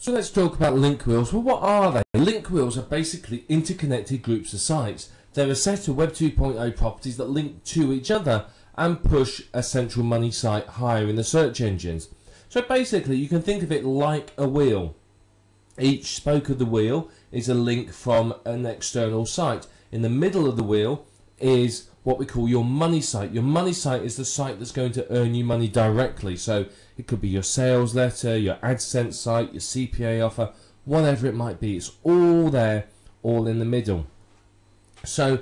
So let's talk about link wheels. Well, what are they? Link wheels are basically interconnected groups of sites. They're a set of Web 2.0 properties that link to each other and push a central money site higher in the search engines. So basically you can think of it like a wheel. Each spoke of the wheel is a link from an external site. In the middle of the wheel is what we call your money site. Your money site is the site that's going to earn you money directly. So it could be your sales letter, your AdSense site, your CPA offer, whatever it might be. It's all there, all in the middle. So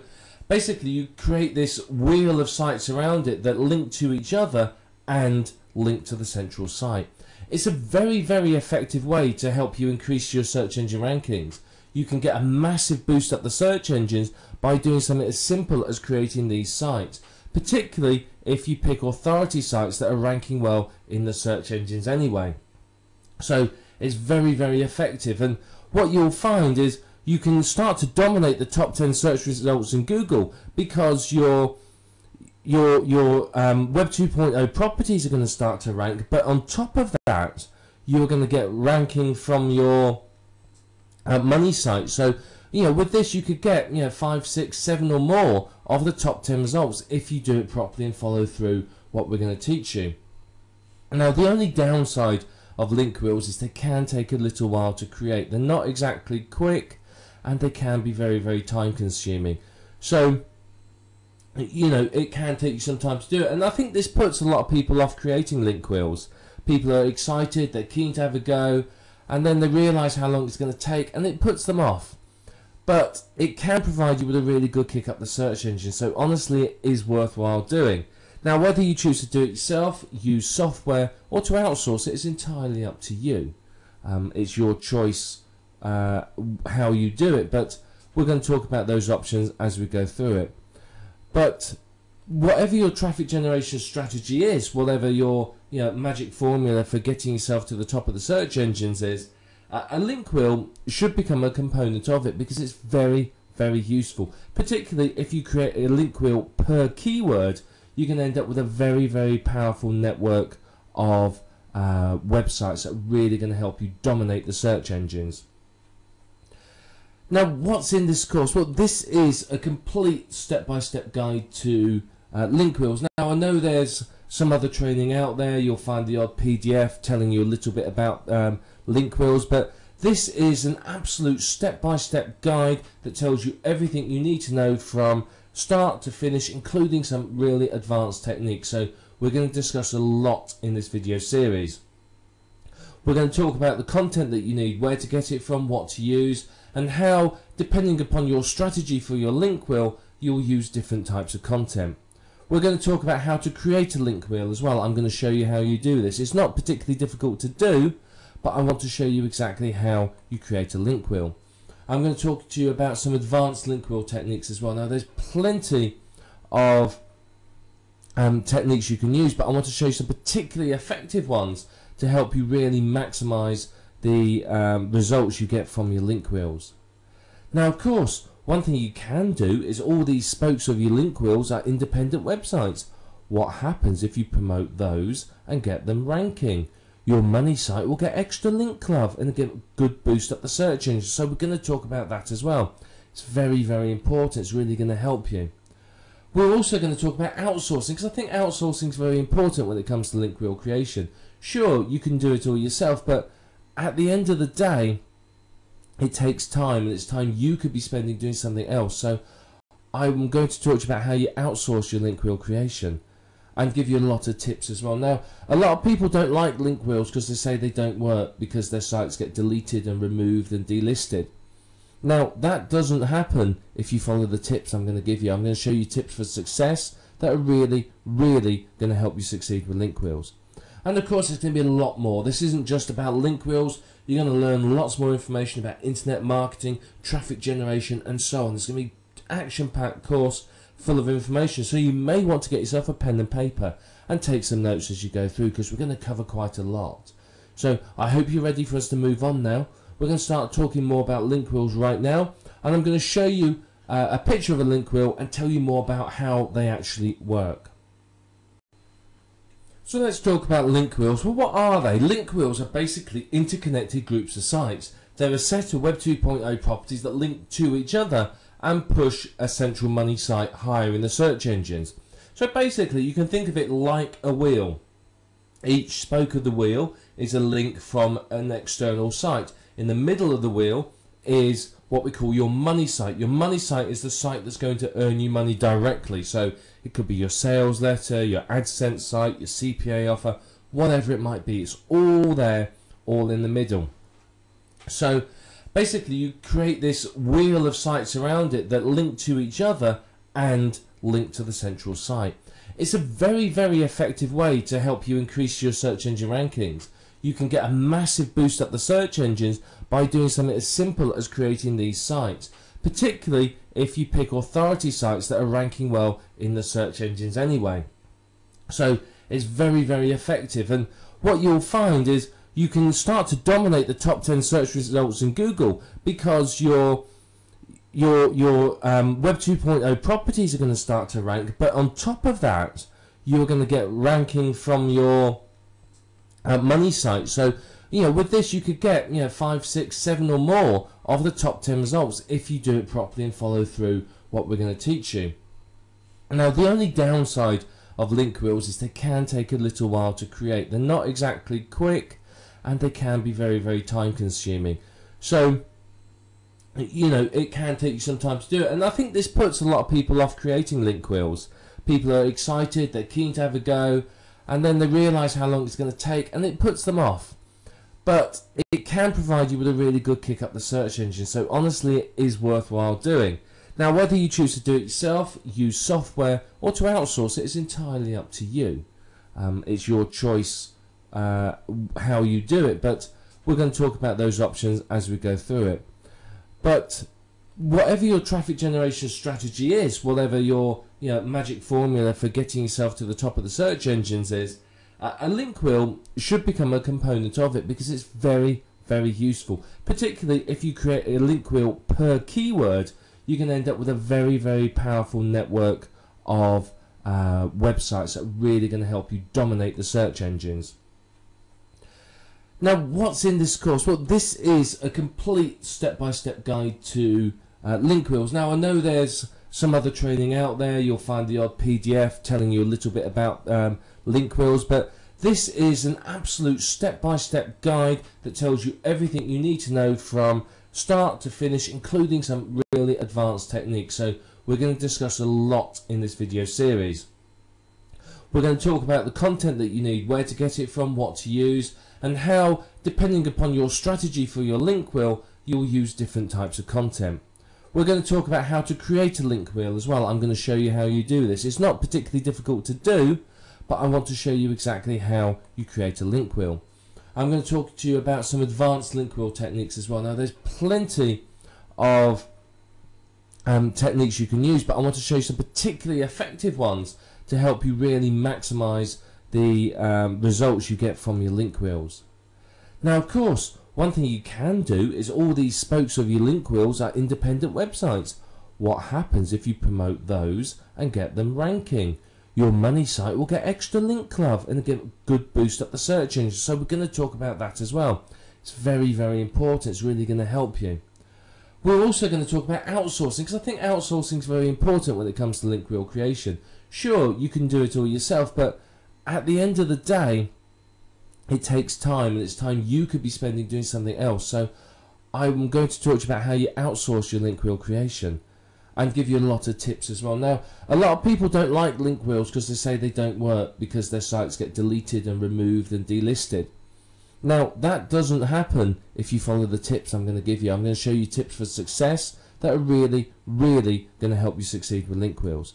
basically you create this wheel of sites around it that link to each other and link to the central site. It's a very, very effective way to help you increase your search engine rankings. You can get a massive boost up the search engines by doing something as simple as creating these sites, particularly if you pick authority sites that are ranking well in the search engines anyway. So it's very, very effective, and what you'll find is you can start to dominate the top 10 search results in Google because your Web 2.0 properties are going to start to rank, but on top of that you're going to get ranking from your money site. So with this you could get 5, 6, 7 or more of the top 10 results if you do it properly and follow through what we're going to teach you. Now the only downside of link wheels is they can take a little while to create. They're not exactly quick and they can be very, very time consuming. So it can take you some time to do it, and I think this puts a lot of people off creating link wheels. People are excited, they're keen to have a go, and then they realise how long it's going to take and it puts them off. But it can provide you with a really good kick up the search engine, so honestly it is worthwhile doing. Now whether you choose to do it yourself, use software, or to outsource it is entirely up to you. It's your choice how you do it, but we're going to talk about those options as we go through it. But whatever your traffic generation strategy is, whatever your magic formula for getting yourself to the top of the search engines is, a link wheel should become a component of it because it's very, very useful. Particularly if you create a link wheel per keyword, you can end up with a very, very powerful network of websites that are really going to help you dominate the search engines. Now, what's in this course? Well, this is a complete step-by-step guide to link wheels. Now, I know there's some other training out there. You'll find the odd PDF telling you a little bit about link wheels, but this is an absolute step-by-step guide that tells you everything you need to know from start to finish, including some really advanced techniques. So we're going to discuss a lot in this video series. We're going to talk about the content that you need, where to get it from, what to use, and how, depending upon your strategy for your link wheel, you'll use different types of content. We're going to talk about how to create a link wheel as well. I'm going to show you how you do this. It's not particularly difficult to do, but I want to show you exactly how you create a link wheel. I'm going to talk to you about some advanced link wheel techniques as well. Now there's plenty of techniques you can use, but I want to show you some particularly effective ones to help you really maximize the results you get from your link wheels. Now of course, one thing you can do is all these spokes of your link wheels are independent websites. What happens if you promote those and get them ranking? Your money site will get extra link love and get a good boost up the search engine. So we're going to talk about that as well. It's very, very important. It's really going to help you. We're also going to talk about outsourcing, because I think outsourcing is very important when it comes to link wheel creation. Sure, you can do it all yourself, but at the end of the day, it takes time, and it's time you could be spending doing something else. So I'm going to talk to you about how you outsource your link wheel creation and give you a lot of tips as well. Now, a lot of people don't like link wheels because they say they don't work because their sites get deleted and removed and delisted. Now, that doesn't happen if you follow the tips I'm going to give you. I'm going to show you tips for success that are really, really going to help you succeed with link wheels. And of course, there's going to be a lot more. This isn't just about link wheels. You're going to learn lots more information about internet marketing, traffic generation, and so on. There's going to be an action-packed course full of information, so you may want to get yourself a pen and paper and take some notes as you go through, because we're going to cover quite a lot. So I hope you're ready for us to move on now. We're going to start talking more about link wheels right now, and I'm going to show you a picture of a link wheel and tell you more about how they actually work. So let's talk about link wheels. Well, what are they? Link wheels are basically interconnected groups of sites. They're a set of Web 2.0 properties that link to each other and push a central money site higher in the search engines. So basically you can think of it like a wheel. Each spoke of the wheel is a link from an external site. In the middle of the wheel is what we call your money site. Your money site is the site that's going to earn you money directly. So it could be your sales letter, your AdSense site, your CPA offer, whatever it might be. It's all there, all in the middle. So basically you create this wheel of sites around it that link to each other and link to the central site. It's a very, very effective way to help you increase your search engine rankings. You can get a massive boost up the search engines by doing something as simple as creating these sites, particularly if you pick authority sites that are ranking well in the search engines anyway. So it's very, very effective, and what you'll find is you can start to dominate the top 10 search results in Google because your Web 2.0 properties are going to start to rank, but on top of that you're going to get ranking from your money site. So with this you could get 5, 6, 7 or more of the top 10 results if you do it properly and follow through what we're going to teach you. Now the only downside of link wheels is they can take a little while to create. They're not exactly quick and they can be very, very time consuming. So it can take you some time to do it, and I think this puts a lot of people off creating link wheels. People are excited, they're keen to have a go, and then they realise how long it's going to take and it puts them off. But it can provide you with a really good kick up the search engine, so honestly it is worthwhile doing. Now whether you choose to do it yourself, use software, or to outsource it is entirely up to you. It's your choice how you do it, but we're going to talk about those options as we go through it. But whatever your traffic generation strategy is, whatever your magic formula for getting yourself to the top of the search engines is, a link wheel should become a component of it because it's very, very useful. Particularly if you create a link wheel per keyword, you can end up with a very, very powerful network of websites that are really going to help you dominate the search engines. Now, what's in this course? Well, this is a complete step-by-step guide to link wheels. Now, I know there's some other training out there. You'll find the odd PDF telling you a little bit about link wheels, but this is an absolute step-by-step guide that tells you everything you need to know from start to finish, including some really advanced techniques. So we're going to discuss a lot in this video series. We're going to talk about the content that you need, where to get it from, what to use, and how, depending upon your strategy for your link wheel, you'll use different types of content. We're going to talk about how to create a link wheel as well. I'm going to show you how you do this. It's not particularly difficult to do, but I want to show you exactly how you create a link wheel. I'm going to talk to you about some advanced link wheel techniques as well. Now there's plenty of techniques you can use, but I want to show you some particularly effective ones to help you really maximize the results you get from your link wheels. Now of course, one thing you can do is all these spokes of your link wheels are independent websites. What happens if you promote those and get them ranking? Your money site will get extra link love and get a good boost up the search engine. So we're going to talk about that as well. It's very, very important. It's really going to help you. We're also going to talk about outsourcing, because I think outsourcing is very important when it comes to link wheel creation. Sure, you can do it all yourself, but at the end of the day, it takes time, and it's time you could be spending doing something else. So I'm going to talk to you about how you outsource your link wheel creation and give you a lot of tips as well. Now, a lot of people don't like link wheels because they say they don't work because their sites get deleted and removed and delisted. Now, that doesn't happen if you follow the tips I'm going to give you. I'm going to show you tips for success that are really, really going to help you succeed with link wheels.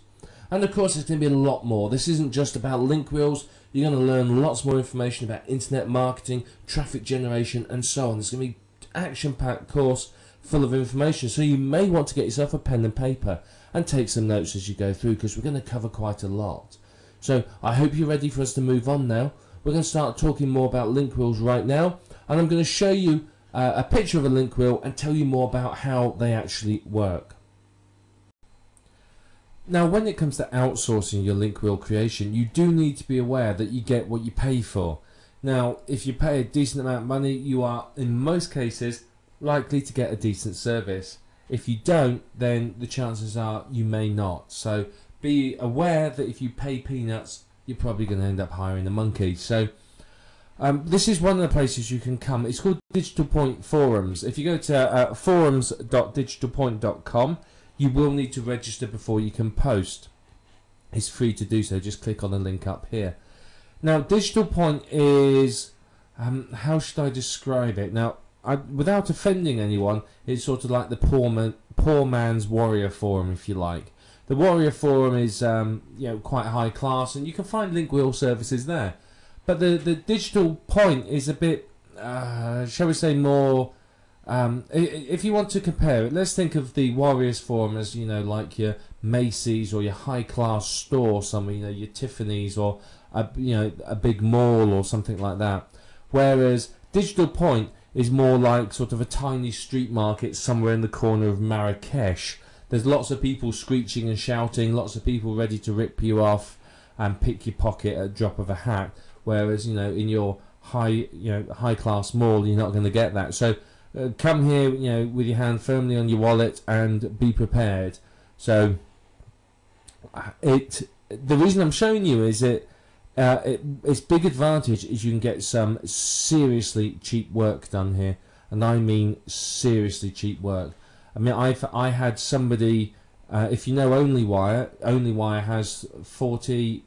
And of course, there's going to be a lot more. This isn't just about link wheels. You're going to learn lots more information about internet marketing, traffic generation, and so on. There's going to be an action-packed course full of information. So you may want to get yourself a pen and paper and take some notes as you go through, because we're going to cover quite a lot. So I hope you're ready for us to move on now. We're going to start talking more about link wheels right now, and I'm going to show you a picture of a link wheel and tell you more about how they actually work. Now, when it comes to outsourcing your link wheel creation, you do need to be aware that you get what you pay for. Now, if you pay a decent amount of money, you are, in most cases, likely to get a decent service. If you don't, then the chances are you may not. So be aware that if you pay peanuts, you're probably going to end up hiring a monkey. So this is one of the places you can come. It's called Digital Point Forums. If you go to forums.digitalpoint.com, you will need to register before you can post. It's free to do so. Just click on the link up here. Now, Digital Point is, how should I describe it? Now, without offending anyone, it's sort of like the poor man's Warrior Forum, if you like. The Warrior Forum is quite high class, and you can find link wheel services there. But the Digital Point is a bit, shall we say, more. If you want to compare it, let's think of the Warriors Forum as, like your Macy's or your high class store somewhere, your Tiffany's or a big mall or something like that. Whereas Digital Point is more like sort of a tiny street market somewhere in the corner of Marrakesh. There's lots of people screeching and shouting, lots of people ready to rip you off and pick your pocket at a drop of a hat. Whereas in your high class mall, you're not going to get that. So come here, with your hand firmly on your wallet and be prepared. So the reason I'm showing you is its big advantage is you can get some seriously cheap work done here, and I mean seriously cheap work. I mean, I had somebody. If you know OnlyWire has 40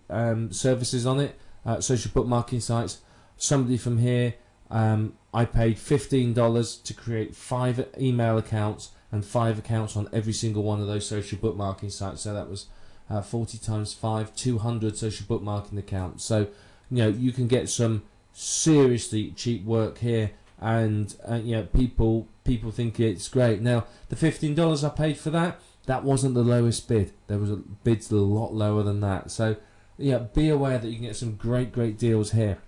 services on it, social bookmarking sites. Somebody from here. I paid $15 to create 5 email accounts and 5 accounts on every single one of those social bookmarking sites. So that was 40 times 5, 200 social bookmarking accounts. So you can get some seriously cheap work here, and people think it's great. Now the $15 I paid for that wasn't the lowest bid. There was bids a lot lower than that. So be aware that you can get some great deals here.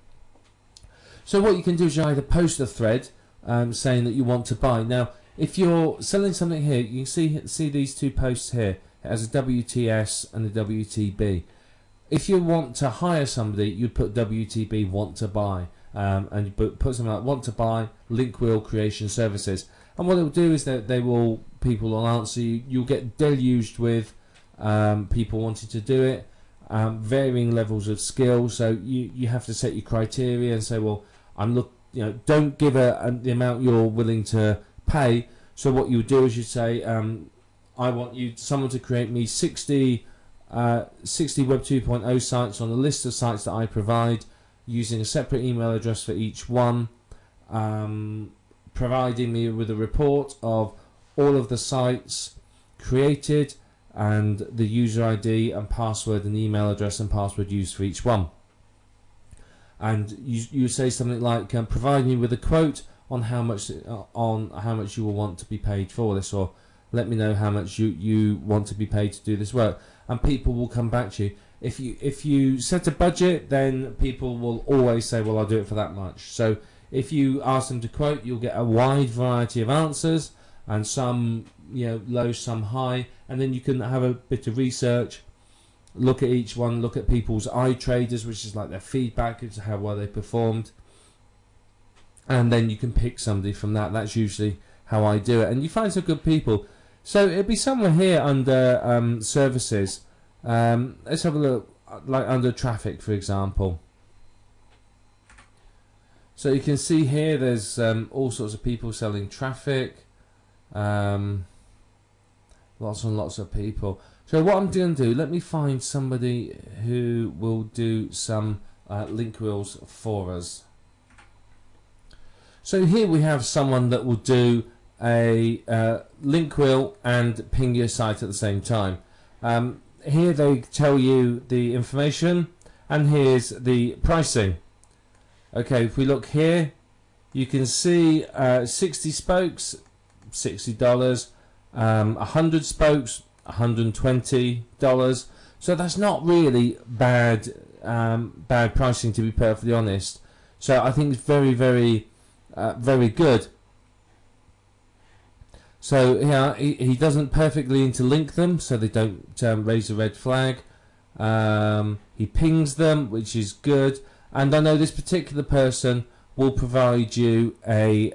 So what you can do is you either post a thread saying that you want to buy. Now, if you're selling something here, you can see these 2 posts here. It has a WTS and a WTB. If you want to hire somebody, you'd put WTB want to buy, and you put something like want to buy link wheel creation services. And what it will do is that people will answer you. You'll get deluged with people wanting to do it, varying levels of skill. So you have to set your criteria and say, well, don't give the amount you're willing to pay. So what you do is you say, I want someone to create me 60 Web 2.0 sites on a list of sites that I provide, using a separate email address for each one, providing me with a report of all of the sites created and the user ID and password and email address and password used for each one. And you say something like, provide me with a quote on how much you will want to be paid for this, or let me know how much you want to be paid to do this work, and people will come back to you. If you set a budget, then people will always say, well, I'll do it for that much. So if you ask them to quote, you'll get a wide variety of answers, and some low, some high, and then you can have a bit of research, look at each one, look at people's iTraders, which is like their feedback as to how well they performed, and then you can pick somebody from that. That's usually how I do it, and you find some good people. So it'll be somewhere here under services. Let's have a look, like under traffic, for example. So you can see here there's all sorts of people selling traffic, lots and lots of people. So what I'm going to do, let me find somebody who will do some link wheels for us. So here we have someone that will do a link wheel and ping your site at the same time. Here they tell you the information, and here's the pricing. Okay, if we look here, you can see 60 spokes, $60, 100 spokes, $120. So that's not really bad pricing, to be perfectly honest. So I think it's very good. So yeah, he doesn't perfectly interlink them, so they don't raise a red flag. He pings them, which is good. And I know this particular person will provide you a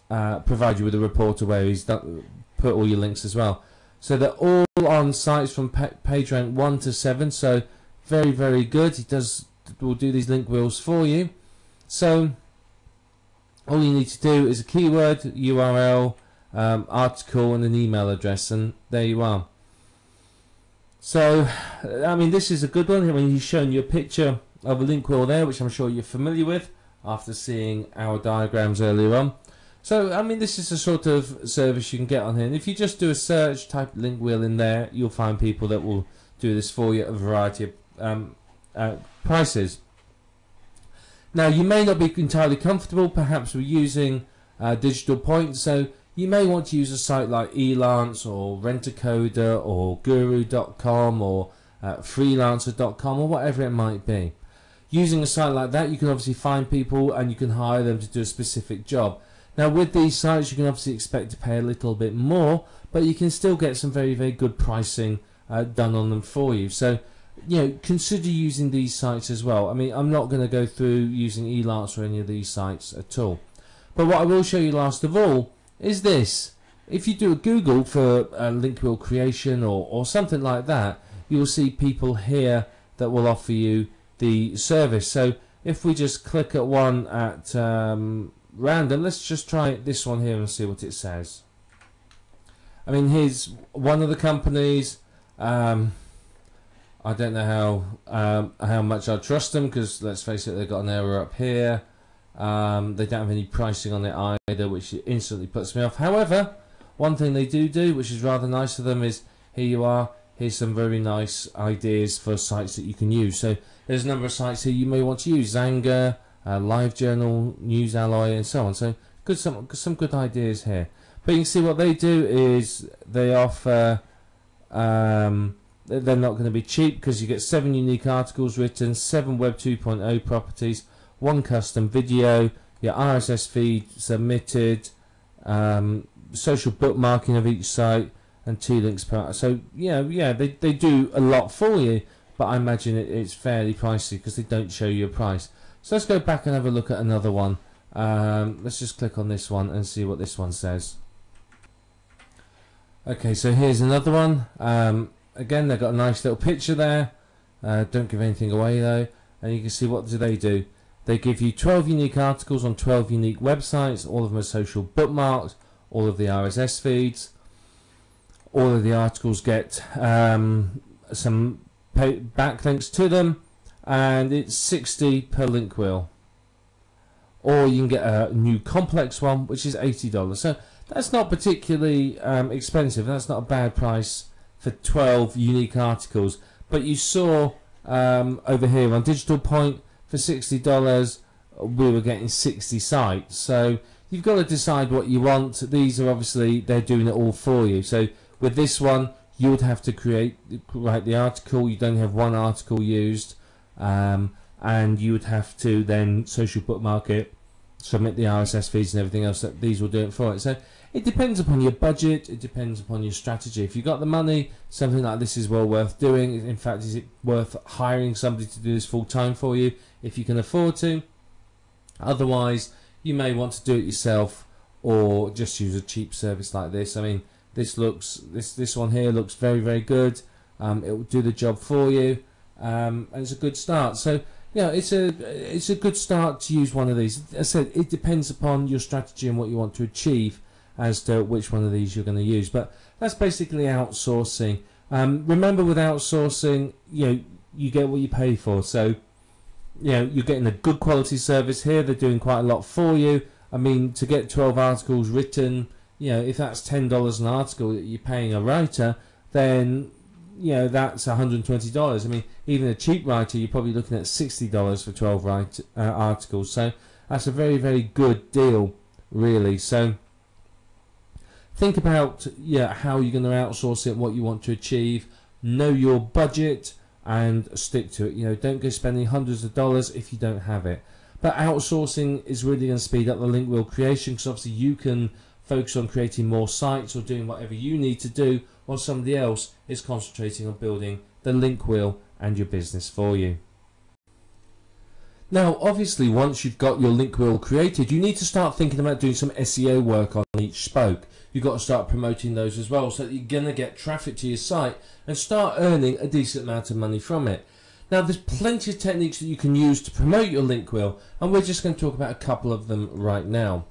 with a reporter where he's put all your links as well. So they're all on sites from PageRank 1 to 7. So very, very good. Will do these link wheels for you. So all you need to do is a keyword, URL, article, and an email address, and there you are. So I mean, this is a good one. I mean, he's shown you a picture of a link wheel there, which I'm sure you're familiar with after seeing our diagrams earlier on. So I mean, this is a sort of service you can get on here, and if you just do a search, type link wheel in there, you'll find people that will do this for you at a variety of prices. Now, you may not be entirely comfortable perhaps with using digital points, so you may want to use a site like Elance or Rent-A-Coder or Guru.com or Freelancer.com or whatever it might be. Using a site like that, you can obviously find people and you can hire them to do a specific job. Now, with these sites, you can obviously expect to pay a little bit more, but you can still get some very, very good pricing done on them for you. So, you know, consider using these sites as well. I mean, I'm not going to go through using Elance or any of these sites at all. But what I will show you last of all is this. If you do a Google for link wheel creation or something like that, you will see people here that will offer you the service. So if we just click at one at random, let's just try this one here and see what it says. I mean, here's one of the companies. I don't know how much I trust them, because let's face it, they've got an error up here. They don't have any pricing on it either, which instantly puts me off. However, one thing they do, which is rather nice of them, is here you are. Here's some very nice ideas for sites that you can use. So there's a number of sites here you may want to use: Xanga, LiveJournal, NewsAlloy, and so on. So some good ideas here. But you can see what they do is they offer. They're not going to be cheap, because you get 7 unique articles written, 7 Web 2.0 properties, 1 custom video, your RSS feed submitted, social bookmarking of each site, and 2 links per. So yeah, they do a lot for you, but I imagine it's fairly pricey because they don't show you a price. So let's go back and have a look at another one. Let's just click on this one and see what this one says. Okay, so here's another one. Again, they've got a nice little picture there. Don't give anything away though. And you can see, what do? They give you 12 unique articles on 12 unique websites. All of them are social bookmarks. All of the RSS feeds. All of the articles get some backlinks to them, and it's 60 per link wheel. Or you can get a new complex one, which is $80. So that's not particularly expensive. That's not a bad price for 12 unique articles. But you saw over here on Digital Point, for $60 we were getting 60 sites. So you've got to decide what you want. These are obviously, they're doing it all for you. So with this one, you would have to write the article. You don't have one article used, and you would have to then social bookmark it, submit the RSS feeds and everything else. That these will do it for it. So it depends upon your budget. It depends upon your strategy. If you've got the money, something like this is well worth doing. In fact, is it worth hiring somebody to do this full time for you if you can afford to? Otherwise, you may want to do it yourself, or just use a cheap service like this. I mean, this one here looks very, very good. It will do the job for you, and it's a good start. So yeah, it's a good start to use one of these. As I said, it depends upon your strategy and what you want to achieve as to which one of these you're going to use. But that's basically outsourcing. Remember, with outsourcing, you get what you pay for. So you're getting a good quality service here. They're doing quite a lot for you. I mean, to get 12 articles written, if that's $10 an article that you're paying a writer, then that's $120. I mean, even a cheap writer, you're probably looking at $60 for 12 articles. So that's a very, very good deal, really. So think about how you're going to outsource it, what you want to achieve. Know your budget and stick to it. Don't go spending hundreds of dollars if you don't have it. But outsourcing is really going to speed up the link wheel creation, because obviously you can focus on creating more sites or doing whatever you need to do, while somebody else is concentrating on building the link wheel and your business for you. Now, obviously, once you've got your link wheel created, you need to start thinking about doing some SEO work on each spoke. You've got to start promoting those as well, so that you're going to get traffic to your site and start earning a decent amount of money from it. Now, there's plenty of techniques that you can use to promote your link wheel, and we're just going to talk about a couple of them right now.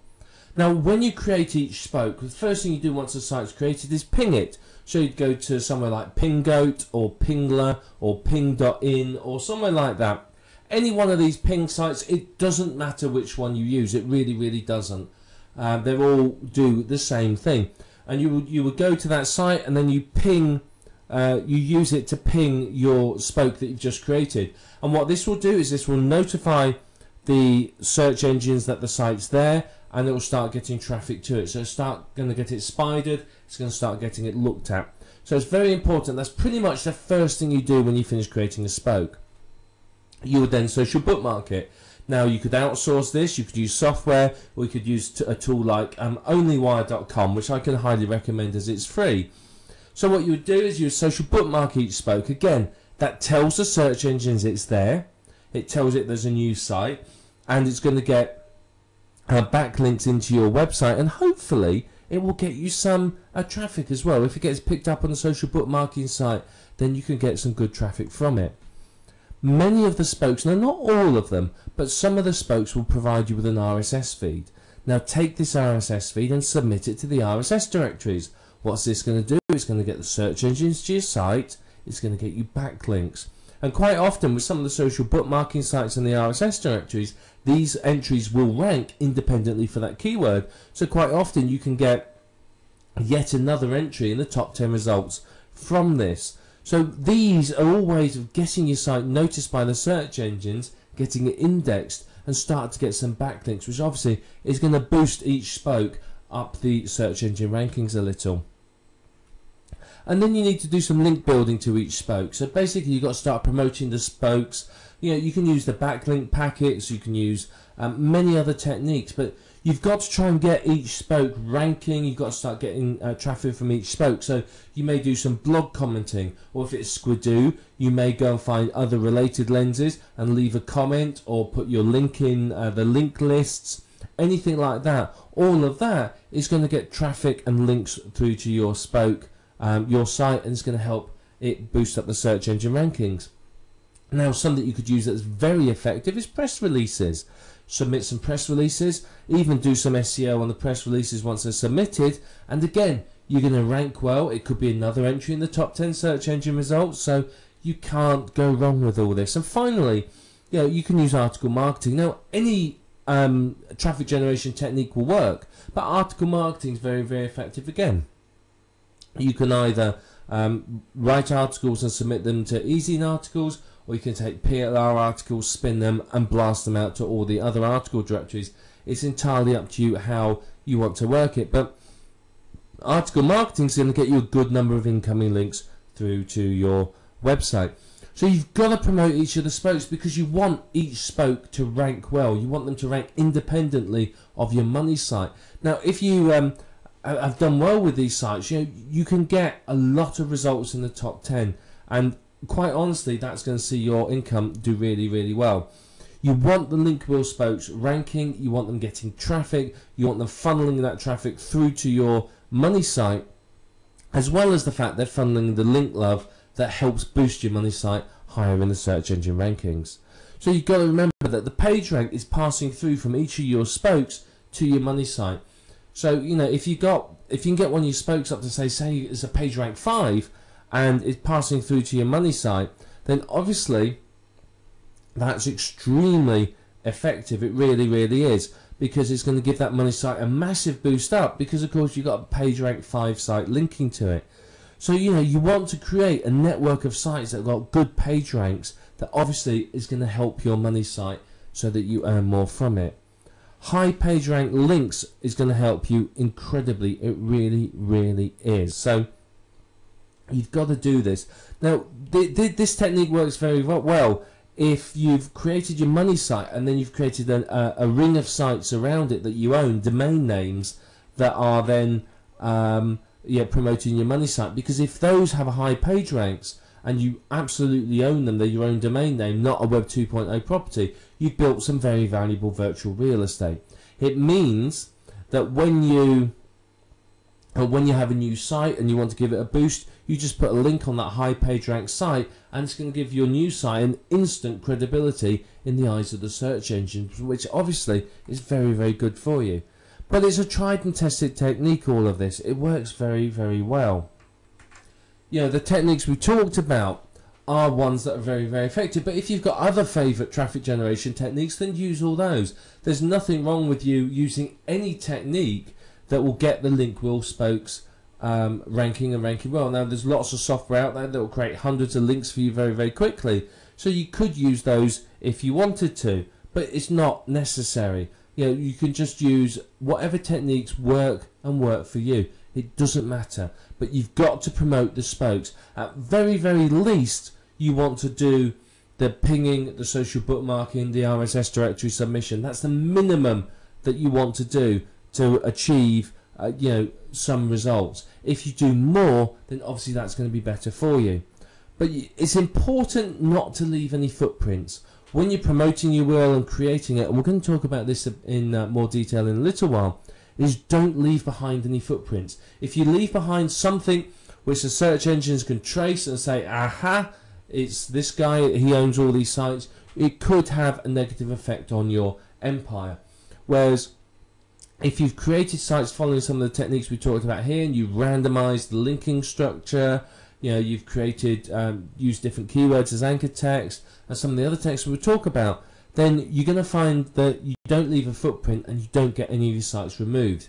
Now, when you create each spoke, the first thing you do once the site's created is ping it. So you'd go to somewhere like Pingoat or Pingler or Ping.in or somewhere like that. Any one of these ping sites, it doesn't matter which one you use. It really, really doesn't. They all do the same thing. And you would go to that site and then you ping, you use it to ping your spoke that you've just created. And what this will do is this will notify the search engines that the site's there, and it will start getting traffic to it. So it's going to get it spidered, it's going to start getting it looked at. So it's very important. That's pretty much the first thing you do when you finish creating a spoke. You would then social bookmark it. Now, you could outsource this, you could use software, or you could use a tool like onlywire.com, which I can highly recommend as it's free. So what you would do is you would social bookmark each spoke. Again, that tells the search engines it's there, it tells it there's a new site, and it's going to get backlinks into your website, and hopefully it will get you some traffic as well. If it gets picked up on the social bookmarking site, then you can get some good traffic from it. Many of the spokes, now not all of them, but some of the spokes will provide you with an RSS feed. Now take this RSS feed and submit it to the RSS directories. What's this going to do? It's going to get the search engines to your site, it's going to get you backlinks. And quite often with some of the social bookmarking sites and the RSS directories, these entries will rank independently for that keyword. So quite often you can get yet another entry in the top 10 results from this. So these are all ways of getting your site noticed by the search engines, getting it indexed, and start to get some backlinks, which obviously is going to boost each spoke up the search engine rankings a little. And then you need to do some link building to each spoke. So basically you've got to start promoting the spokes. You know, you can use the backlink packets, you can use many other techniques, but you've got to try and get each spoke ranking. You've got to start getting traffic from each spoke. So you may do some blog commenting, or if it's Squidoo, you may go and find other related lenses and leave a comment, or put your link in the link lists, anything like that. All of that is going to get traffic and links through to your spoke, your site, and it's going to help it boost up the search engine rankings. Now, something you could use that's very effective is press releases. Submit some press releases, even do some SEO on the press releases once they're submitted, and again, you're going to rank well. It could be another entry in the top 10 search engine results, so you can't go wrong with all this. And finally, you know, you can use article marketing. Now, any traffic generation technique will work, but article marketing is very, very effective again. You can either write articles and submit them to Ezine articles, or you can take PLR articles, spin them, and blast them out to all the other article directories. It's entirely up to you how you want to work it, but article marketing is going to get you a good number of incoming links through to your website. So you've got to promote each of the spokes, because you want each spoke to rank well. You want them to rank independently of your money site. Now, if you have done well with these sites, you know, you can get a lot of results in the top 10, and quite honestly, that's going to see your income do really, really well. You want the link wheel spokes ranking, you want them getting traffic, you want them funneling that traffic through to your money site, as well as the fact they're funneling the link love that helps boost your money site higher in the search engine rankings. So you've got to remember that the page rank is passing through from each of your spokes to your money site. So, you know, if you can get one of your spokes up to say it's a page rank 5, and it's passing through to your money site, then obviously that's extremely effective. It really, really is, because it's going to give that money site a massive boost up, because of course you've got a page rank 5 site linking to it. So, you know, you want to create a network of sites that have got good page ranks that obviously is going to help your money site so that you earn more from it. High page rank links is going to help you incredibly. It really, really is. So you've got to do this. Now, this technique works very well if you've created your money site and then you've created a ring of sites around it that you own, domain names, that are then promoting your money site, because if those have a high page ranks and you absolutely own them, they're your own domain name, not a Web 2.0 property, you've built some very valuable virtual real estate. It means that when you have a new site and you want to give it a boost, you just put a link on that high page rank site, and it's going to give your new site an instant credibility in the eyes of the search engines, which obviously is very, very good for you. But it's a tried and tested technique, all of this. It works very, very well. The techniques we talked about are ones that are very, very effective. But if you've got other favourite traffic generation techniques, then use all those. There's nothing wrong with you using any technique that will get the link wheel spokes ranking and ranking well. Now, there's lots of software out there that will create hundreds of links for you very, very quickly. So you could use those if you wanted to, but it's not necessary. You can just use whatever techniques work for you. It doesn't matter, but you've got to promote the spokes. At very, very least, you want to do the pinging, the social bookmarking, the RSS directory submission. That's the minimum that you want to do to achieve some results. If you do more, then obviously that's going to be better for you. But it's important not to leave any footprints when you're promoting your URL and creating it. And we're going to talk about this in more detail in a little while. Is don't leave behind any footprints. If you leave behind something which the search engines can trace and say, aha, it's this guy, he owns all these sites, it could have a negative effect on your empire. Whereas if you've created sites following some of the techniques we talked about here, and you've randomized the linking structure, you've created, used different keywords as anchor text, and some of the other texts we'll talk about, then you're going to find that you don't leave a footprint and you don't get any of your sites removed.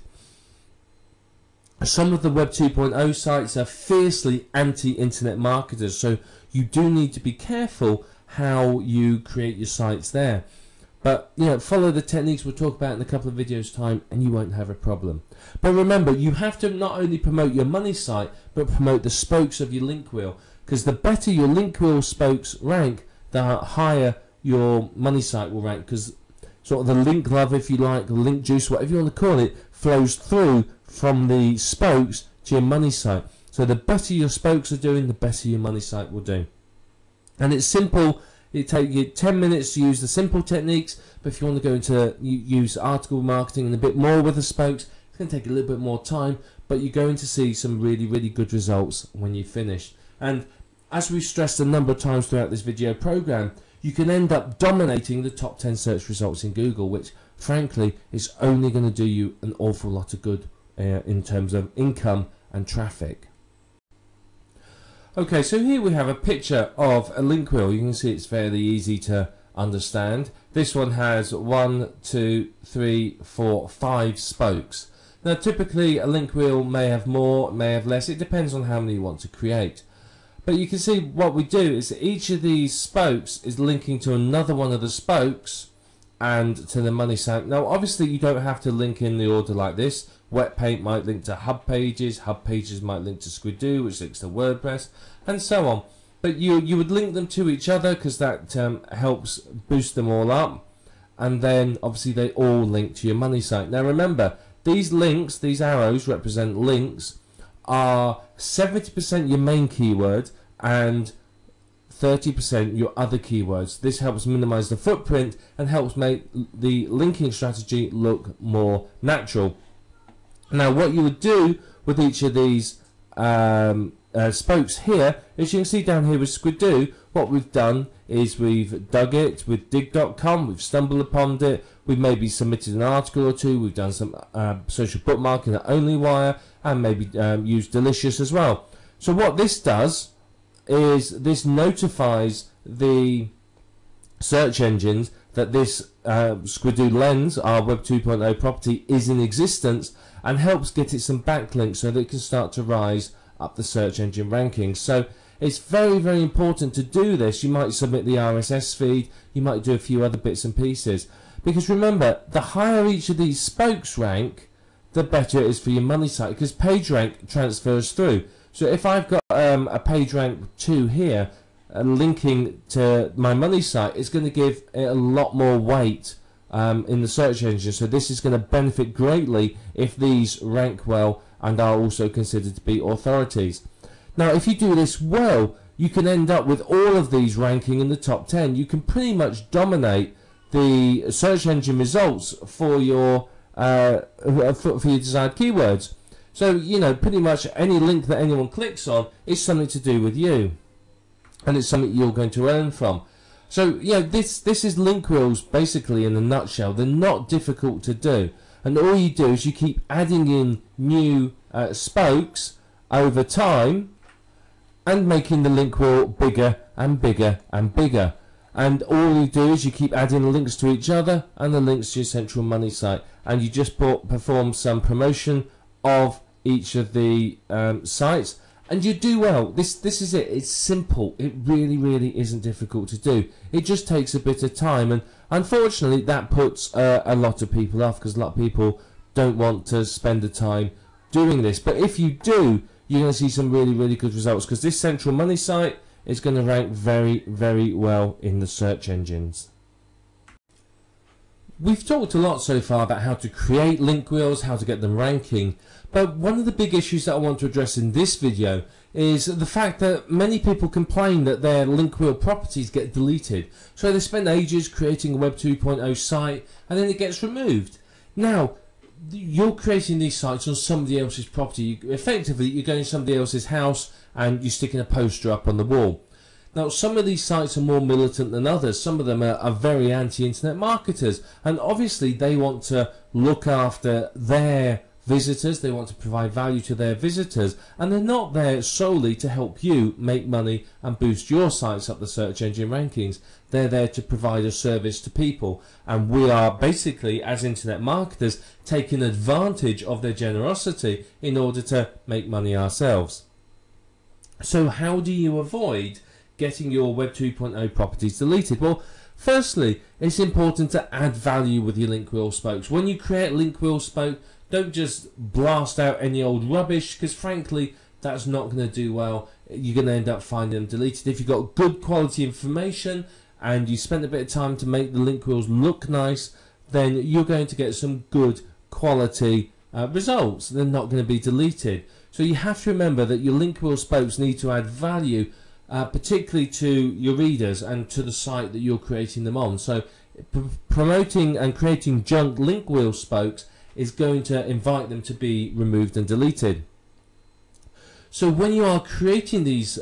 Some of the Web 2.0 sites are fiercely anti-internet marketers, so you do need to be careful how you create your sites there. But follow the techniques we'll talk about in a couple of videos time and you won't have a problem. But remember, you have to not only promote your money site, but promote the spokes of your link wheel, because the better your link wheel spokes rank, the higher your money site will rank, because sort of the link love, if you like, the link juice, whatever you want to call it, flows through from the spokes to your money site. So the better your spokes are doing, the better your money site will do. And it's simple. It takes you 10 minutes to use the simple techniques, but if you want to go into use article marketing and a bit more with the spokes, it's going to take a little bit more time, but you're going to see some really, really good results when you finish. And as we've stressed a number of times throughout this video program, you can end up dominating the top 10 search results in Google, which frankly is only going to do you an awful lot of good in terms of income and traffic. Okay, so here we have a picture of a link wheel. You can see it's fairly easy to understand. This one has 1, 2, 3, 4, 5 spokes. Now typically a link wheel may have more, may have less. It depends on how many you want to create. But you can see what we do is that each of these spokes is linking to another one of the spokes and to the money site. Now obviously you don't have to link in the order like this. Wetpaint might link to Hub Pages might link to Squidoo, which links to WordPress, and so on. But you would link them to each other because that helps boost them all up, and then obviously they all link to your money site. Now remember, these links, these arrows represent links, are 70% your main keyword and 30% your other keywords. This helps minimize the footprint and helps make the linking strategy look more natural. Now what you would do with each of these spokes here, as you can see down here with Squidoo, what we've done is we've dug it with dig.com, we've stumbled upon it, we've maybe submitted an article or two, we've done some social bookmarking at OnlyWire, and maybe used Delicious as well. So what this does is this notifies the search engines that this Squidoo Lens, our Web 2.0 property, is in existence, and helps get it some backlinks so that it can start to rise up the search engine rankings. So it's very, very important to do this. You might submit the RSS feed, you might do a few other bits and pieces, because remember, the higher each of these spokes rank, the better it is for your money site, because page rank transfers through. So if I've got a page rank 2 here linking to my money site, it's going to give it a lot more weight in the search engine. So this is going to benefit greatly if these rank well and are also considered to be authorities. Now, if you do this well, you can end up with all of these ranking in the top 10. You can pretty much dominate the search engine results for your desired keywords. So, you know, pretty much any link that anyone clicks on is something to do with you, and it's something you're going to earn from. So, you know, this is link wheels basically in a nutshell. They're not difficult to do, and all you do is you keep adding in new spokes over time and making the link wheel bigger and bigger and bigger. And all you do is you keep adding links to each other and the links to your central money site, and you just perform some promotion of each of the sites, and you do well. This is it. It's simple. It really isn't difficult to do. It just takes a bit of time, and unfortunately that puts a lot of people off, because a lot of people don't want to spend the time doing this. But if you do, you're going to see some really good results, because this central money site is going to rank very well in the search engines. We've talked a lot so far about how to create link wheels, how to get them ranking, but one of the big issues that I want to address in this video is the fact that many people complain that their link wheel properties get deleted. So they spend ages creating a Web 2.0 site and then it gets removed. Now, you're creating these sites on somebody else's property. Effectively, you're going to somebody else's house and you're sticking a poster up on the wall. Now, some of these sites are more militant than others. Some of them are very anti-internet marketers, and obviously they want to look after their visitors, they want to provide value to their visitors, and they're not there solely to help you make money and boost your sites up the search engine rankings. They're there to provide a service to people, and we are basically, as internet marketers, taking advantage of their generosity in order to make money ourselves. So how do you avoid getting your Web 2.0 properties deleted? Well, firstly, it's important to add value with your link wheel spokes. When you create a link wheel spoke, don't just blast out any old rubbish, because frankly that's not going to do well. You're going to end up finding them deleted. If you've got good quality information and you spend a bit of time to make the link wheels look nice, then you're going to get some good quality results. They're not going to be deleted. So you have to remember that your link wheel spokes need to add value, particularly to your readers and to the site that you're creating them on. So promoting and creating junk link wheel spokes is going to invite them to be removed and deleted. So when you are creating these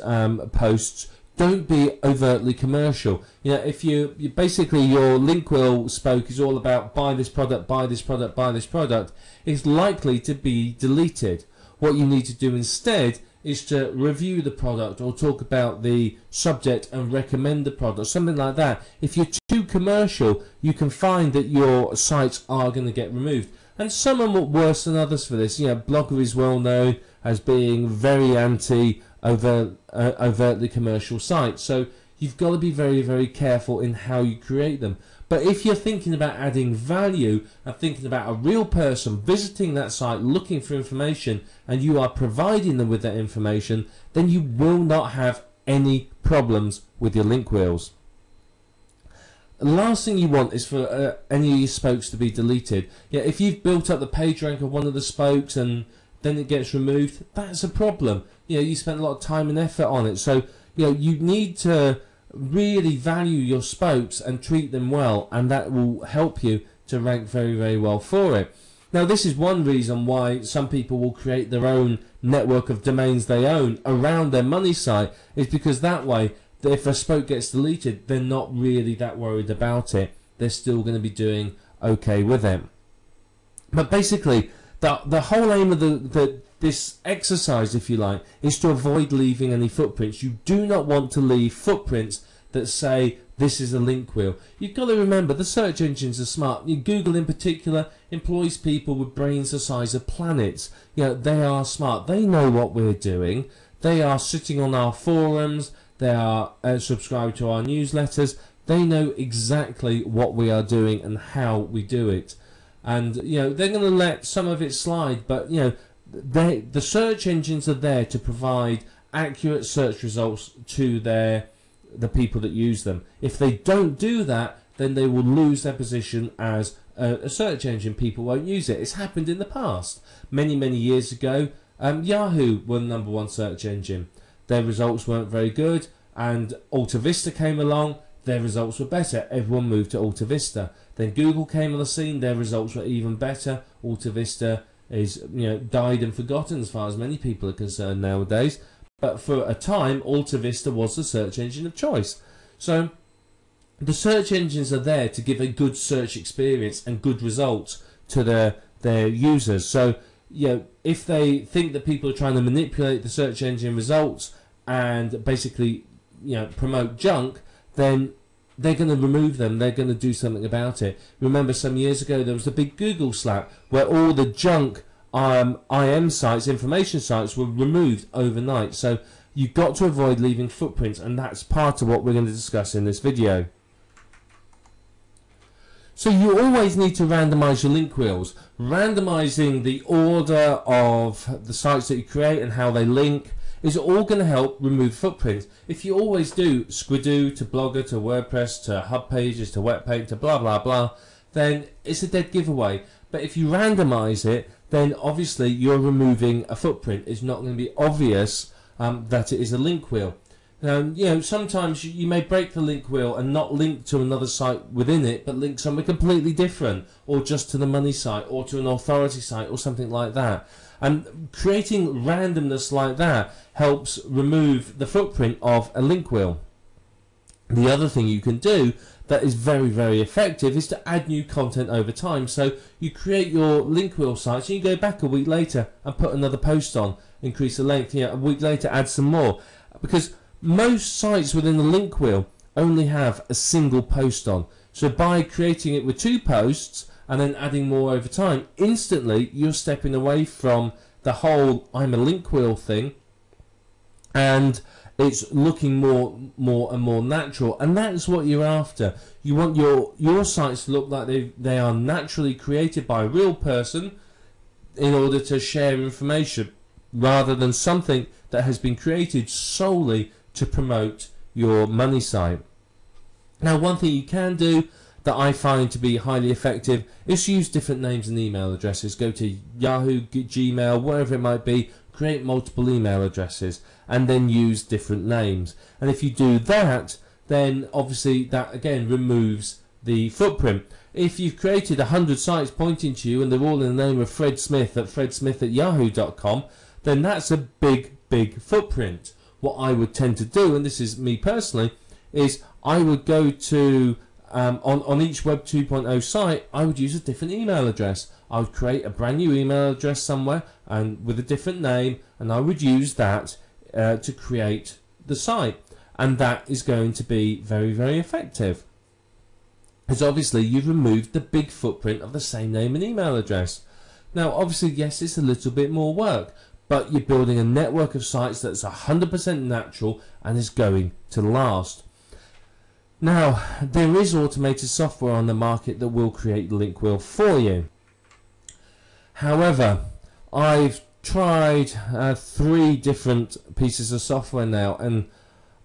posts, don't be overtly commercial. You know, if you basically your link wheel spoke is all about buy this product, buy this product, buy this product, it's likely to be deleted. What you need to do instead is to review the product or talk about the subject and recommend the product, something like that. If you're too commercial, you can find that your sites are going to get removed. And some are worse than others for this. You know, Blogger is well known as being very overtly commercial sites. So you've got to be very careful in how you create them. But if you're thinking about adding value and thinking about a real person visiting that site looking for information, and you are providing them with that information, then you will not have any problems with your link wheels. The last thing you want is for any of your spokes to be deleted. Yeah, if you've built up the page rank of one of the spokes and then it gets removed, that's a problem. You know, you spent a lot of time and effort on it. So, you know, you need to really value your spokes and treat them well, and that will help you to rank very well for it. Now, this is one reason why some people will create their own network of domains they own around their money site, is because that way, if a spoke gets deleted, they're not really that worried about it. They're still going to be doing okay with it. But basically, the whole aim of this exercise, if you like, is to avoid leaving any footprints. You do not want to leave footprints that say this is a link wheel. You've got to remember the search engines are smart. Google in particular employs people with brains the size of planets. You know, they are smart. They know what we're doing. They are sitting on our forums. They are subscribed to our newsletters. They know exactly what we are doing and how we do it. And, you know, they're going to let some of it slide, but, you know, the search engines are there to provide accurate search results to the people that use them. If they don't do that, then they will lose their position as a search engine. People won't use it. It's happened in the past. Many, many years ago, Yahoo were the #1 search engine. Their results weren't very good, and AltaVista came along. Their results were better. Everyone moved to AltaVista. Then Google came on the scene. Their results were even better. AltaVista is, died and forgotten as far as many people are concerned nowadays. But for a time, AltaVista was the search engine of choice. So the search engines are there to give a good search experience and good results to their users. So if they think that people are trying to manipulate the search engine results and basically promote junk, then they're going to remove them. They're going to do something about it. Remember, some years ago there was the big Google slap where all the junk IM sites, information sites, were removed overnight. So you've got to avoid leaving footprints, and that's part of what we're going to discuss in this video. So you always need to randomize your link wheels. Randomizing the order of the sites that you create and how they link is all going to help remove footprints. If you always do Squidoo to Blogger to WordPress to Hub Pages to Webpack to blah blah blah, then it's a dead giveaway. But if you randomize it, then obviously you're removing a footprint. It's not going to be obvious that it is a link wheel. Sometimes you may break the link wheel and not link to another site within it, but link somewhere completely different, or just to the money site, or to an authority site, or something like that. And creating randomness like that helps remove the footprint of a link wheel. The other thing you can do that is very, very effective is to add new content over time. So you create your link wheel sites, and you go back a week later and put another post on, increase the length, a week later add some more. Because most sites within the link wheel only have a single post on. So by creating it with 2 posts and then adding more over time, instantly you're stepping away from the whole I'm a link wheel thing, and it's looking more and more natural. And that's what you're after. You want your sites to look like they are naturally created by a real person in order to share information, rather than something that has been created solely to promote your money site. Now, one thing you can do that I find to be highly effective is use different names and email addresses. Go to Yahoo, Gmail, wherever it might be, create multiple email addresses, and then use different names. And if you do that, then obviously that again removes the footprint. If you've created 100 sites pointing to you and they're all in the name of Fred Smith at fredsmith@yahoo.com, then that's a big footprint. What I would tend to do, and this is me personally, is I would go to on each Web 2.0 site, I would use a different email address. I would create a brand new email address somewhere and with a different name, and I would use that to create the site, and that is going to be very, very effective, because obviously you've removed the big footprint of the same name and email address. Now obviously, yes, it's a little bit more work, but you're building a network of sites that's 100% natural and is going to last. Now, there is automated software on the market that will create the link wheel for you. However, I've tried 3 different pieces of software now, and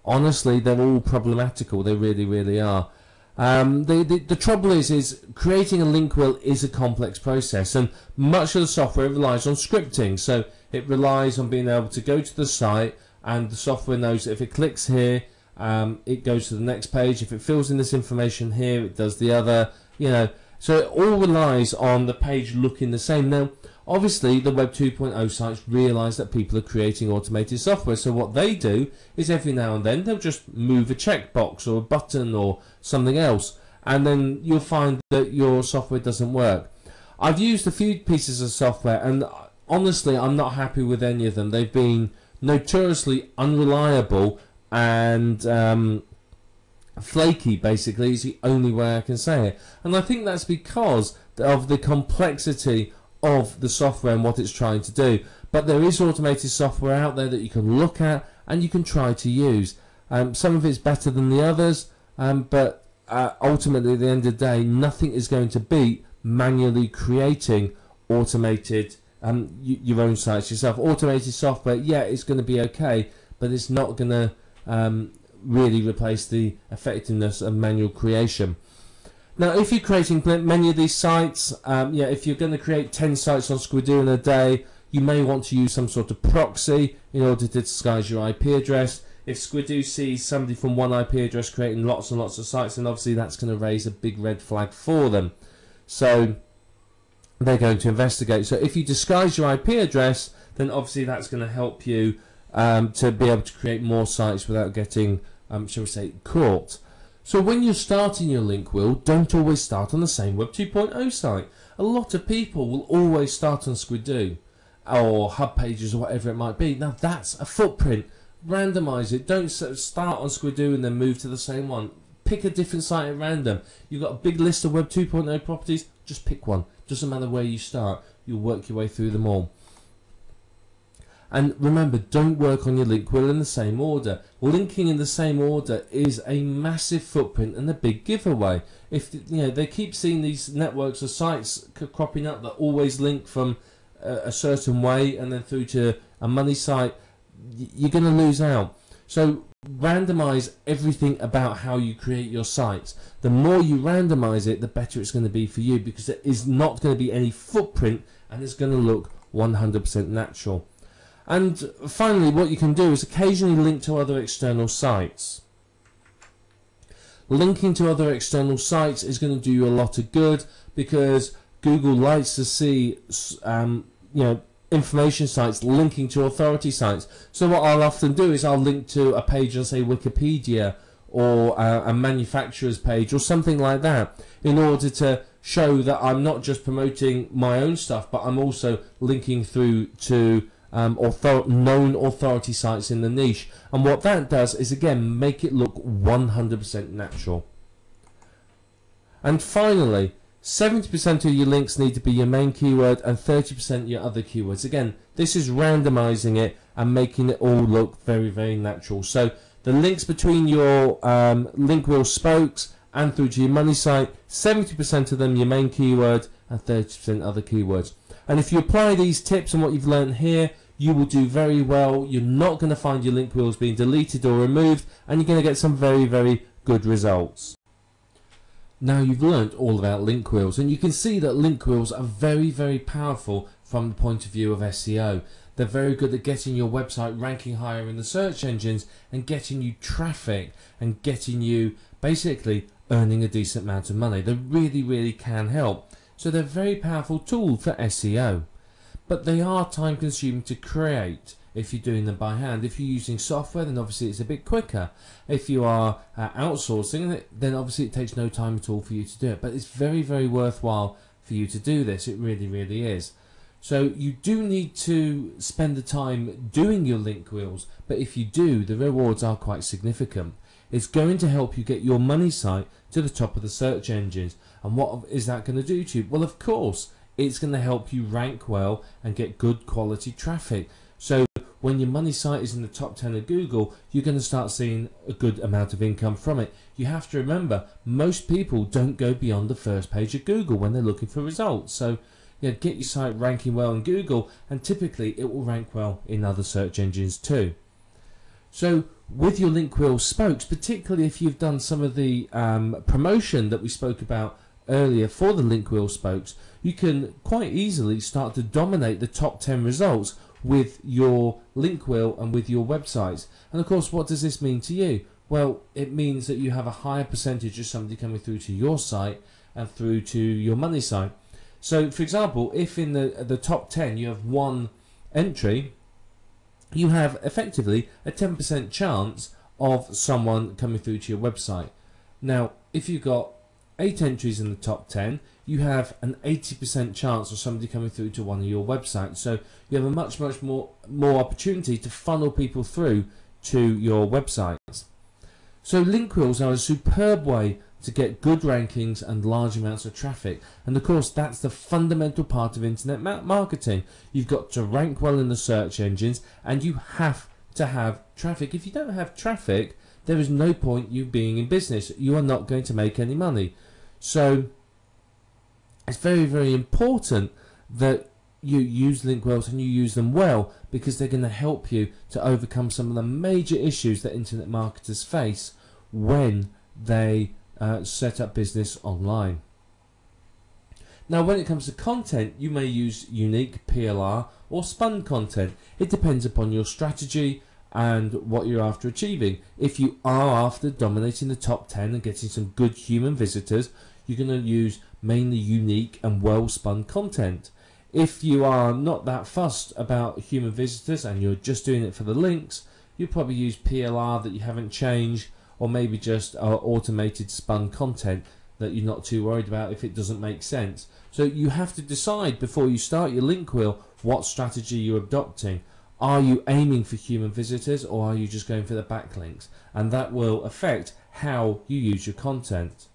honestly, they're all problematical. They really, really are. The trouble is creating a link wheel is a complex process, and much of the software relies on scripting. So it relies on being able to go to the site, and the software knows that if it clicks here, it goes to the next page. If it fills in this information here, it does the other. So it all relies on the page looking the same. Now, obviously, the Web 2.0 sites realize that people are creating automated software, so what they do is every now and then they'll just move a checkbox or a button or something else, and then you'll find that your software doesn't work. I've used a few pieces of software, and honestly, I'm not happy with any of them. They've been notoriously unreliable and flaky, basically, is the only way I can say it. And I think that's because of the complexity of the software and what it's trying to do. But there is automated software out there that you can look at and you can try to use. Some of it's better than the others, but ultimately at the end of the day, nothing is going to beat manually creating automated your own sites yourself. Automated software, yeah, it's going to be okay, but it's not going to really replace the effectiveness of manual creation. Now, if you're creating many of these sites, if you're going to create 10 sites on Squidoo in a day, you may want to use some sort of proxy in order to disguise your IP address. If Squidoo sees somebody from one IP address creating lots and lots of sites, then obviously that's going to raise a big red flag for them. So they're going to investigate. So if you disguise your IP address, then obviously that's going to help you to be able to create more sites without getting, shall we say, caught. So when you're starting your link wheel, don't always start on the same Web 2.0 site. A lot of people will always start on Squidoo or Hub Pages or whatever it might be. Now that's a footprint. Randomize it. Don't start on Squidoo and then move to the same one. Pick a different site at random. You've got a big list of Web 2.0 properties, just pick one. Doesn't matter where you start, you'll work your way through them all. And remember, don't work on your link wheel in the same order. Linking in the same order is a massive footprint and a big giveaway. If they keep seeing these networks of sites cropping up that always link from a certain way and then through to a money site, you're going to lose out. So randomize everything about how you create your sites. The more you randomize it, the better it's going to be for you, because there is not going to be any footprint and it's going to look 100% natural. And finally, what you can do is occasionally link to other external sites. Linking to other external sites is going to do you a lot of good, because Google likes to see information sites linking to authority sites. So what I'll often do is I'll link to a page on, say, Wikipedia or a manufacturer's page or something like that, in order to show that I'm not just promoting my own stuff, but I'm also linking through to known authority sites in the niche. And what that does is, again, make it look 100% natural. And finally, 70% of your links need to be your main keyword and 30% your other keywords. Again, this is randomizing it and making it all look very, very natural. So the links between your link wheel spokes and through to your money site, 70% of them your main keyword and 30% other keywords. And if you apply these tips and what you've learned here, you will do very well. You're not going to find your link wheels being deleted or removed, and you're going to get some very, very good results. Now you've learned all about link wheels, and you can see that link wheels are very, very powerful from the point of view of SEO. They're very good at getting your website ranking higher in the search engines and getting you traffic and getting you basically earning a decent amount of money. They really, really can help. So they're a very powerful tool for SEO. But they are time consuming to create if you're doing them by hand. If you're using software, then obviously it's a bit quicker. If you are outsourcing it, then obviously it takes no time at all for you to do it. But it's very, very worthwhile for you to do this. It really, really is. So you do need to spend the time doing your link wheels, but if you do, the rewards are quite significant. It's going to help you get your money site to the top of the search engines. And what is that going to do to you? Well, of course, it's going to help you rank well and get good quality traffic. So when your money site is in the top 10 of Google, you're going to start seeing a good amount of income from it. You have to remember, most people don't go beyond the first page of Google when they're looking for results. So get your site ranking well in Google, and typically it will rank well in other search engines too. So with your link wheel spokes, particularly if you've done some of the promotion that we spoke about earlier for the link wheel spokes, you can quite easily start to dominate the top 10 results with your link wheel and with your websites. And of course, what does this mean to you? Well, it means that you have a higher percentage of somebody coming through to your site and through to your money site. So for example, if in the top 10 you have one entry, you have effectively a 10% chance of someone coming through to your website. Now, if you've got 8 entries in the top 10, you have an 80% chance of somebody coming through to one of your websites. So you have a much more opportunity to funnel people through to your websites. So link wheels are a superb way to get good rankings and large amounts of traffic. And of course, that's the fundamental part of internet marketing. You've got to rank well in the search engines, and you have to have traffic. If you don't have traffic, there is no point you being in business. You are not going to make any money. So it's very, very important that you use link wheels and you use them well, because they're going to help you to overcome some of the major issues that internet marketers face when they set up business online. Now when it comes to content, you may use unique, PLR or spun content. It depends upon your strategy and what you're after achieving. If you are after dominating the top 10 and getting some good human visitors, you're going to use mainly unique and well spun content. If you are not that fussed about human visitors and you're just doing it for the links, you'll probably use PLR that you haven't changed, or maybe just automated spun content that you're not too worried about if it doesn't make sense. So you have to decide before you start your link wheel what strategy you're adopting. Are you aiming for human visitors, or are you just going for the backlinks? And that will affect how you use your content.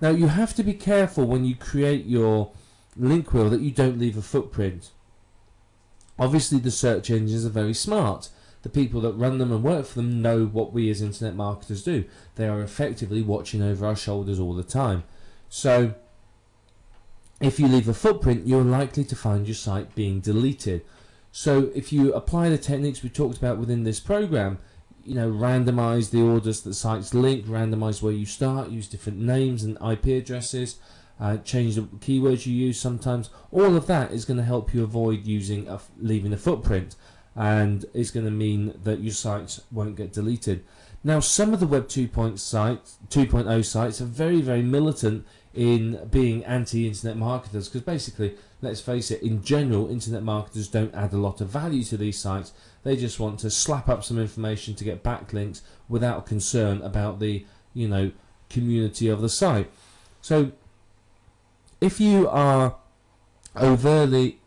Now you have to be careful when you create your link wheel that you don't leave a footprint. Obviously the search engines are very smart. The people that run them and work for them know what we as internet marketers do. They are effectively watching over our shoulders all the time. So if you leave a footprint, you're likely to find your site being deleted. So if you apply the techniques we talked about within this program, you know, randomize the orders that sites link, randomize where you start, use different names and IP addresses, change the keywords you use sometimes, all of that is going to help you avoid leaving a footprint, and it's going to mean that your sites won't get deleted. Now some of the Web 2.0 sites are very, very militant in being anti-internet marketers, because basically, let's face it, in general internet marketers don't add a lot of value to these sites. They just want to slap up some information to get backlinks without concern about the, you know, community of the site. So if you are overtly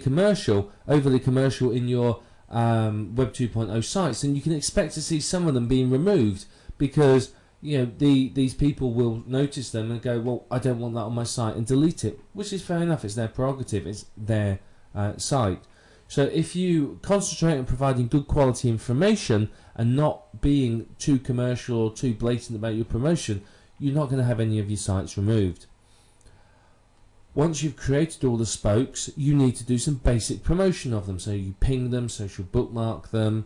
commercial in your Web 2.0 sites, then you can expect to see some of them being removed, because you know these people will notice them and go, well, I don't want that on my site, and delete it, which is fair enough. It's their prerogative, it's their site. So if you concentrate on providing good quality information and not being too commercial or too blatant about your promotion, you're not going to have any of your sites removed. Once you've created all the spokes, you need to do some basic promotion of them. So you ping them, social bookmark them,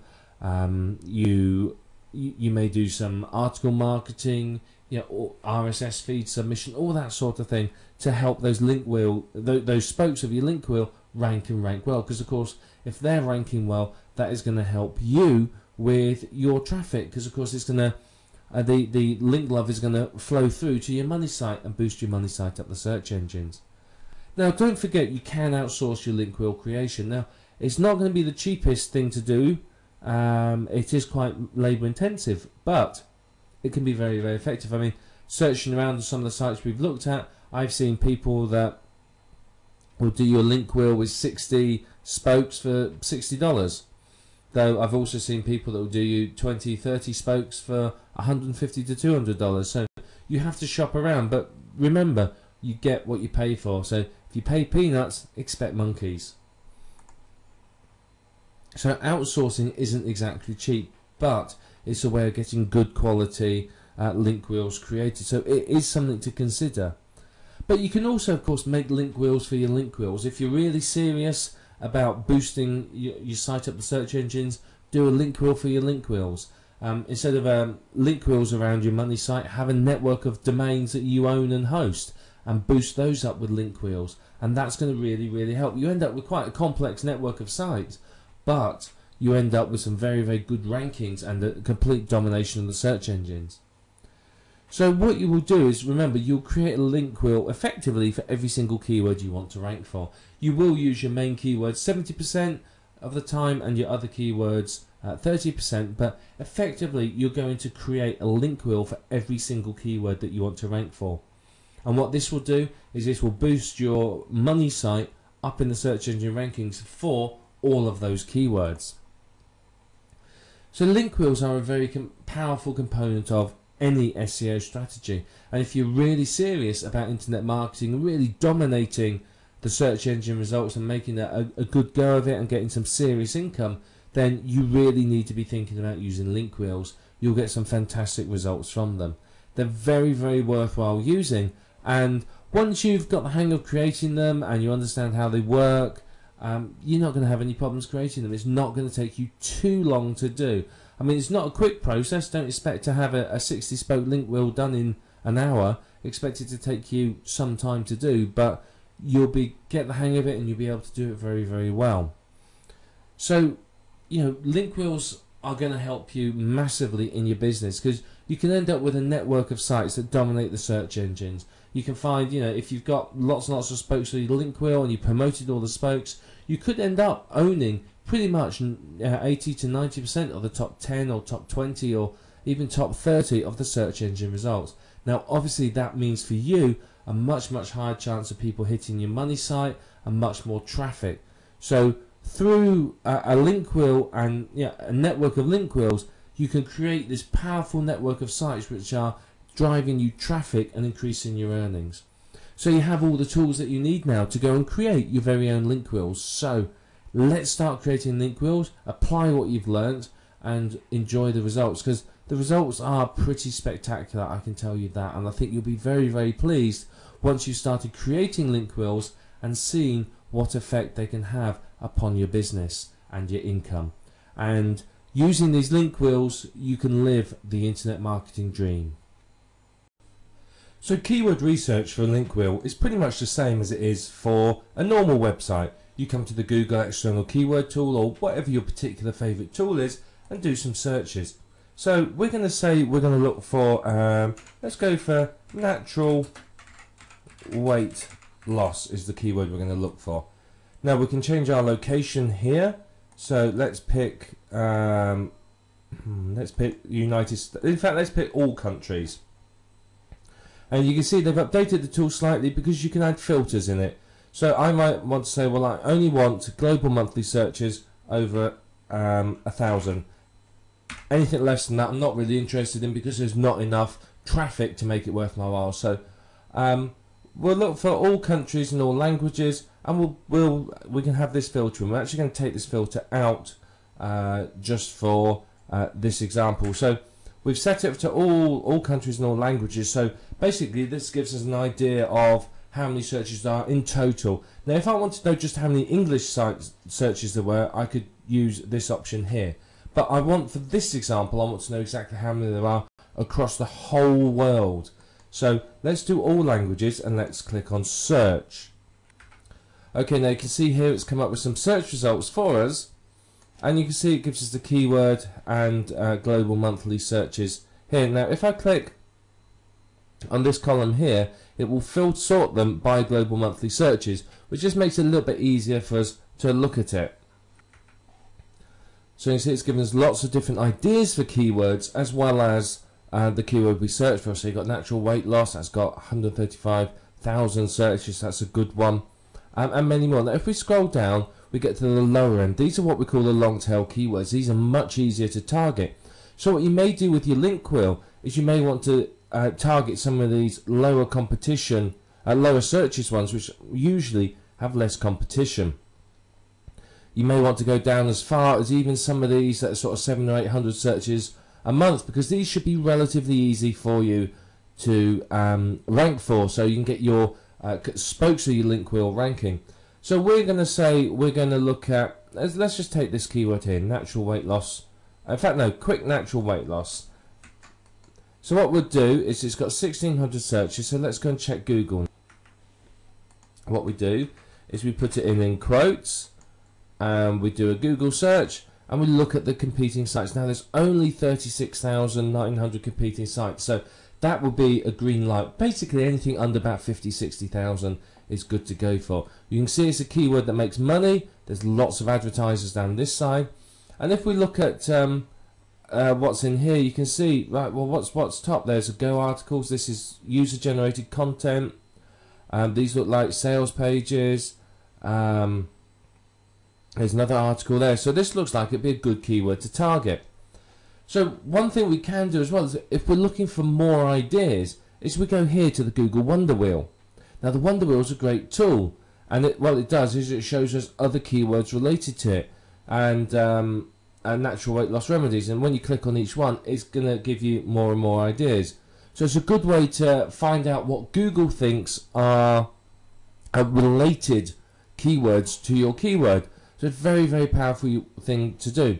you may do some article marketing, you know, or RSS feed submission, all that sort of thing, to help those those spokes of your link wheel rank and rank well. Because of course, if they're ranking well, that is going to help you with your traffic. Because of course, it's going to the link love is going to flow through to your money site and boost your money site up the search engines. Now, don't forget you can outsource your link wheel creation. Now, it's not going to be the cheapest thing to do. It is quite labour intensive, but it can be very, very effective. I mean, searching around on some of the sites we've looked at, I've seen people that will do your link wheel with 60 spokes for $60. Though I've also seen people that will do you 20, 30 spokes for $150 to $200. So you have to shop around, but remember, you get what you pay for. So if you pay peanuts, expect monkeys. So outsourcing isn't exactly cheap, but it's a way of getting good quality link wheels created. So it is something to consider. But you can also, of course, make link wheels for your link wheels. If you're really serious about boosting your site up the search engines, do a link wheel for your link wheels. Instead of link wheels around your money site, have a network of domains that you own and host, and boost those up with link wheels. And that's going to really, really help. You end up with quite a complex network of sites, but you end up with some very, very good rankings and a complete domination of the search engines. So what you will do is, remember, you'll create a link wheel effectively for every single keyword you want to rank for. You will use your main keywords 70% of the time and your other keywords 30%, but effectively you're going to create a link wheel for every single keyword that you want to rank for. And what this will do is this will boost your money site up in the search engine rankings for all of those keywords. So link wheels are a very powerful component of any SEO strategy, and if you're really serious about internet marketing and really dominating the search engine results and making a good go of it and getting some serious income, then you really need to be thinking about using link wheels. You'll get some fantastic results from them. They're very, very worthwhile using, and once you've got the hang of creating them and you understand how they work, you're not going to have any problems creating them. It's not going to take you too long to do. I mean, it's not a quick process. Don't expect to have a 60 spoke link wheel done in an hour. Expect it to take you some time to do, but you'll get the hang of it and you'll be able to do it very, very well. So, you know, link wheels are going to help you massively in your business, because you can end up with a network of sites that dominate the search engines. You can find, you know, if you've got lots and lots of spokes on your link wheel and you promoted all the spokes, you could end up owning pretty much 80 to 90% of the top 10 or top 20 or even top 30 of the search engine results. Now, obviously, that means for you a much, much higher chance of people hitting your money site and much more traffic. So through a link wheel and a network of link wheels, you can create this powerful network of sites which are driving you traffic and increasing your earnings. So you have all the tools that you need now to go and create your very own link wheels. So let's start creating link wheels, apply what you've learned, and enjoy the results, because the results are pretty spectacular, I can tell you that, and I think you'll be very, very pleased once you started creating link wheels and seeing what effect they can have upon your business and your income. And using these link wheels, you can live the internet marketing dream. So keyword research for a link wheel is pretty much the same as it is for a normal website. You come to the Google external keyword tool or whatever your particular favorite tool is and do some searches. So we're going to say we're going to look for, let's go for natural weight loss is the keyword we're going to look for. Now we can change our location here. So let's pick United States. In fact, let's pick all countries. And you can see they've updated the tool slightly because you can add filters in it. So I might want to say, well, I only want global monthly searches over 1,000. Anything less than that I'm not really interested in, because there's not enough traffic to make it worth my while. So we'll look for all countries and all languages, and we can have this filter. And we're actually going to take this filter out just for this example. So we've set it to all countries and all languages. So basically this gives us an idea of how many searches there are in total. Now if I want to know just how many English searches there were, I could use this option here. But I want, for this example, I want to know exactly how many there are across the whole world. So let's do all languages and let's click on search. Okay, now you can see here it's come up with some search results for us, and you can see it gives us the keyword and global monthly searches here. Now if I click on this column here, it will sort them by global monthly searches, which just makes it a little bit easier for us to look at it. So you can see it's given us lots of different ideas for keywords, as well as the keyword we searched for. So you've got natural weight loss, that's got 135,000 searches, that's a good one, and many more. Now if we scroll down, we get to the lower end. These are what we call the long tail keywords. These are much easier to target. So what you may do with your link wheel is you may want to target some of these lower competition, lower searches ones, which usually have less competition. You may want to go down as far as even some of these that are sort of 700 or 800 searches a month, because these should be relatively easy for you to rank for, so you can get your spokes of your link wheel ranking. So we're going to say we're going to look at, let's just take this keyword here, natural weight loss. In fact, no, quick natural weight loss. So what we'll do is it's got 1,600 searches, so let's go and check Google. What we do is we put it in quotes, and we do a Google search, and we look at the competing sites. Now there's only 36,900 competing sites, so that will be a green light. Basically anything under about 50, 60,000 is good to go for. You can see it's a keyword that makes money. There's lots of advertisers down this side, and if we look at what's in here, you can see, right, well, what's top? There's a Go articles. This is user generated content. These look like sales pages. There's another article there. So this looks like it'd be a good keyword to target. So one thing we can do as well is, if we're looking for more ideas, is we go here to the Google Wonder Wheel. Now the Wonder Wheel is a great tool, and what it does is it shows us other keywords related to it, and natural weight loss remedies, and when you click on each one, it's going to give you more and more ideas. So it's a good way to find out what Google thinks are related keywords to your keyword. So it's a very, very powerful thing to do.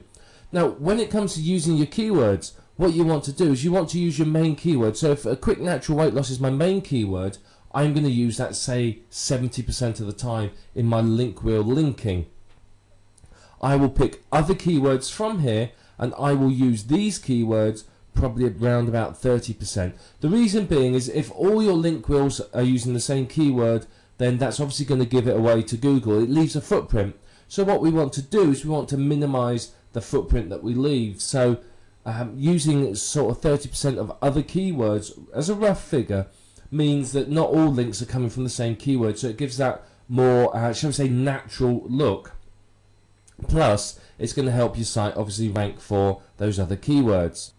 Now, when it comes to using your keywords, what you want to do is you want to use your main keyword. So if a quick natural weight loss is my main keyword, I'm going to use that, say, 70% of the time in my link wheel linking. I will pick other keywords from here and I will use these keywords probably around about 30%. The reason being is if all your link wheels are using the same keyword, then that's obviously going to give it away to Google. It leaves a footprint. So what we want to do is we want to minimize the footprint that we leave. So using sort of 30% of other keywords as a rough figure means that not all links are coming from the same keyword. So it gives that more, shall we say, natural look. Plus, it's going to help your site obviously rank for those other keywords.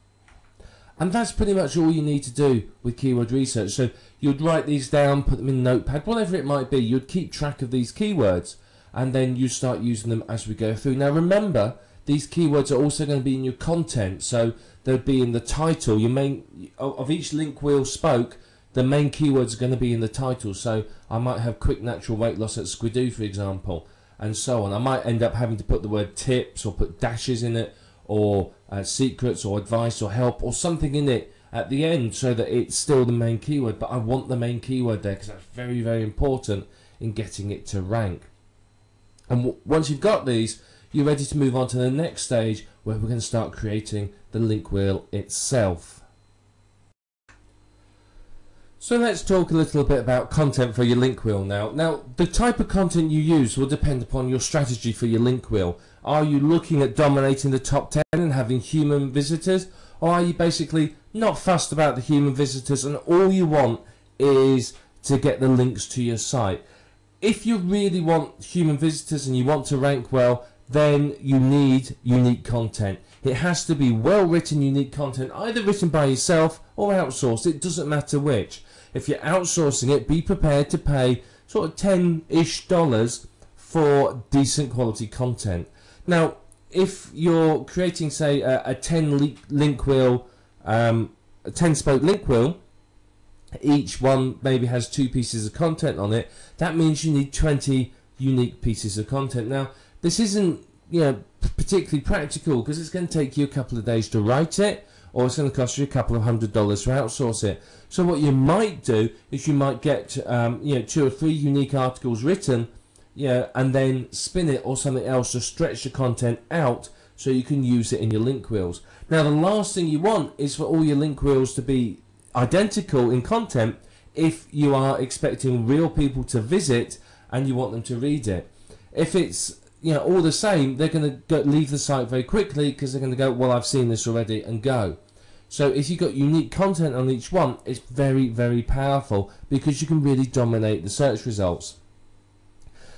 And that's pretty much all you need to do with keyword research. So you'd write these down, put them in Notepad, whatever it might be. You'd keep track of these keywords and then you start using them as we go through. Now remember, these keywords are also going to be in your content. So they'll be in the title. Your main of each link wheel spoke, the main keywords are going to be in the title. So I might have quick natural weight loss at Squidoo, for example, and so on. I might end up having to put the word tips or put dashes in it, or secrets or advice or help or something in it at the end so that it's still the main keyword, but I want the main keyword there because that's very, very important in getting it to rank. And once you've got these, you're ready to move on to the next stage where we're going to start creating the link wheel itself. So let's talk a little bit about content for your link wheel now. Now, the type of content you use will depend upon your strategy for your link wheel. Are you looking at dominating the top 10 and having human visitors? Or are you basically not fussed about the human visitors and all you want is to get the links to your site? If you really want human visitors and you want to rank well, then you need unique content. It has to be well written, unique content, either written by yourself or outsourced. It doesn't matter which. If you're outsourcing it, be prepared to pay sort of $10-ish for decent quality content. Now, if you're creating, say, a 10 link wheel, a 10 spoke link wheel, each one maybe has 2 pieces of content on it, that means you need 20 unique pieces of content. Now, this isn't, particularly practical because it's going to take you a couple of days to write it, or it's going to cost you a couple of $100 to outsource it. So what you might do is you might get 2 or 3 unique articles written, and then spin it or something else to stretch the content out so you can use it in your link wheels. Now the last thing you want is for all your link wheels to be identical in content if you are expecting real people to visit and you want them to read it. If it's all the same, they're going to leave the site very quickly because they're going to go, well, I've seen this already, and go. So if you've got unique content on each one, it's very, very powerful because you can really dominate the search results.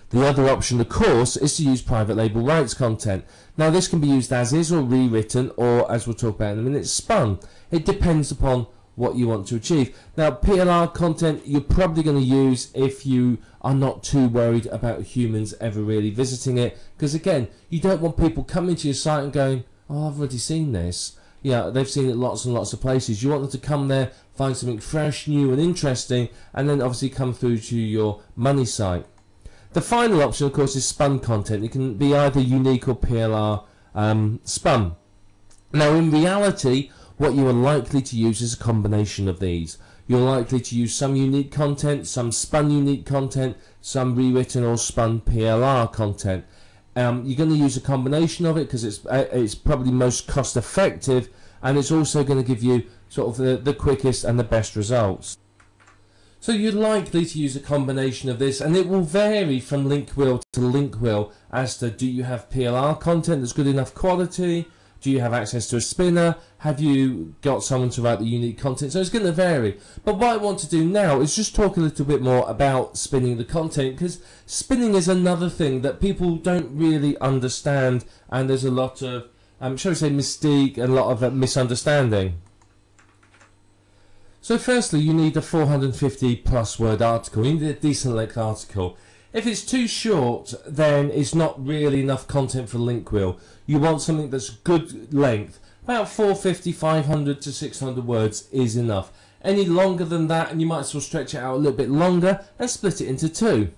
The other option, of course, is to use private label rights content. Now this can be used as is or rewritten, or as we'll talk about in a minute, spun. It depends upon what you want to achieve. Now PLR content you're probably going to use if you are not too worried about humans ever really visiting it, because again, you don't want people coming to your site and going, oh, I've already seen this. They've seen it lots and lots of places. You want them to come there, find something fresh, new and interesting, and then obviously come through to your money site. The final option, of course, is spun content. It can be either unique or PLR spun. Now in reality, what you are likely to use is a combination of these. You're likely to use some unique content, some spun unique content, some rewritten or spun PLR content. You're going to use a combination of it because it's probably most cost effective, and it's also going to give you sort of the quickest and the best results. So you're likely to use a combination of this, and it will vary from link wheel to link wheel as to, do you have PLR content that's good enough quality? Do you have access to a spinner? Have you got someone to write the unique content? So it's going to vary. But what I want to do now is just talk a little bit more about spinning the content, because spinning is another thing that people don't really understand, and there's a lot of, shall we say, mystique and a lot of misunderstanding. So firstly, you need a 450 plus word article. You need a decent length article. If it's too short, then it's not really enough content for link wheel. You want something that's good length. About 450, 500 to 600 words is enough. Any longer than that, and you might as well stretch it out a little bit longer and split it into 2.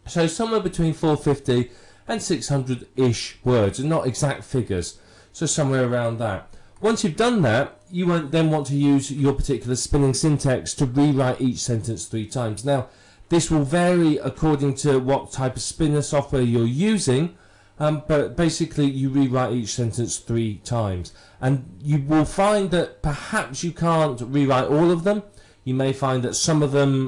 So somewhere between 450 and 600-ish words, and not exact figures. so somewhere around that. Once you've done that, you won't then want to use your particular spinning syntax to rewrite each sentence 3 times. Now, this will vary according to what type of spinner software you're using, but basically you rewrite each sentence 3 times. And you will find that perhaps you can't rewrite all of them. You may find that some of them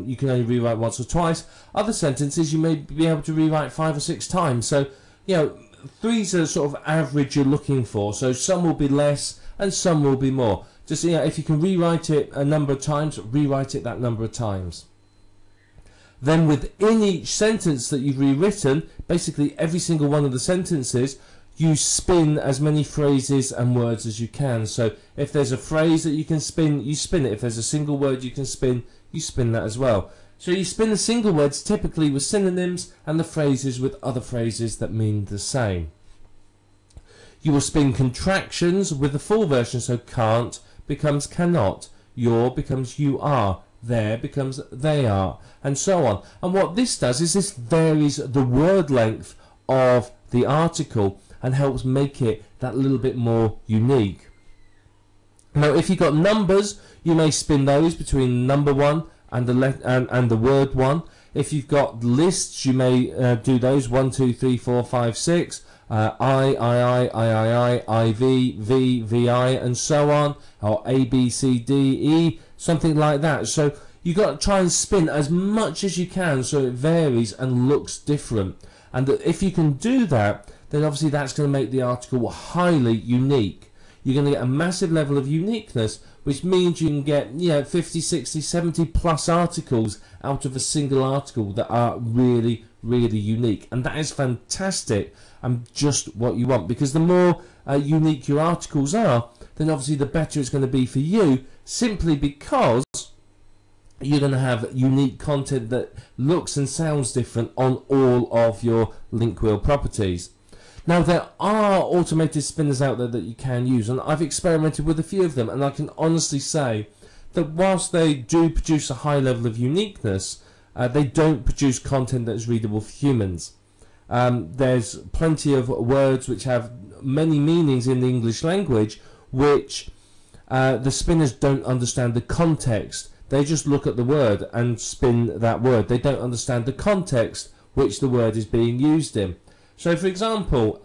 you can only rewrite once or twice. Other sentences you may be able to rewrite 5 or 6 times. So, you know, 3's a sort of average you're looking for. So some will be less and some will be more. Just, you know, if you can rewrite it a number of times, rewrite it that number of times. Then within each sentence that you've rewritten, basically every single one of the sentences, you spin as many phrases and words as you can. So if there's a phrase that you can spin, you spin it. If there's a single word you can spin, you spin that as well. So you spin the single words typically with synonyms and the phrases with other phrases that mean the same. You will spin contractions with the full version, so can't becomes cannot, your becomes you are, there becomes they are, and so on. And what this does is this varies the word length of the article and helps make it that little bit more unique. Now, if you've got numbers, you may spin those between number 1 and the word 1. If you've got lists, you may do those 1, 2, 3, 4, 5, 6. I, V, VI, and so on, or A, B, C, D, E, something like that. So you've got to try and spin as much as you can so it varies and looks different. And if you can do that, then obviously that's going to make the article highly unique. You're going to get a massive level of uniqueness, which means you can get 50, 60, 70 plus articles out of a single article that are really, really unique. And that is fantastic and just what you want, because the more unique your articles are, then obviously the better it's going to be for you, simply because you're going to have unique content that looks and sounds different on all of your link wheel properties. Now, there are automated spinners out there that you can use, and I've experimented with a few of them, and I can honestly say that whilst they do produce a high level of uniqueness, they don't produce content that is readable for humans. There's plenty of words which have many meanings in the English language, which the spinners don't understand the context. They just look at the word and spin that word. They don't understand the context which the word is being used in. So, for example,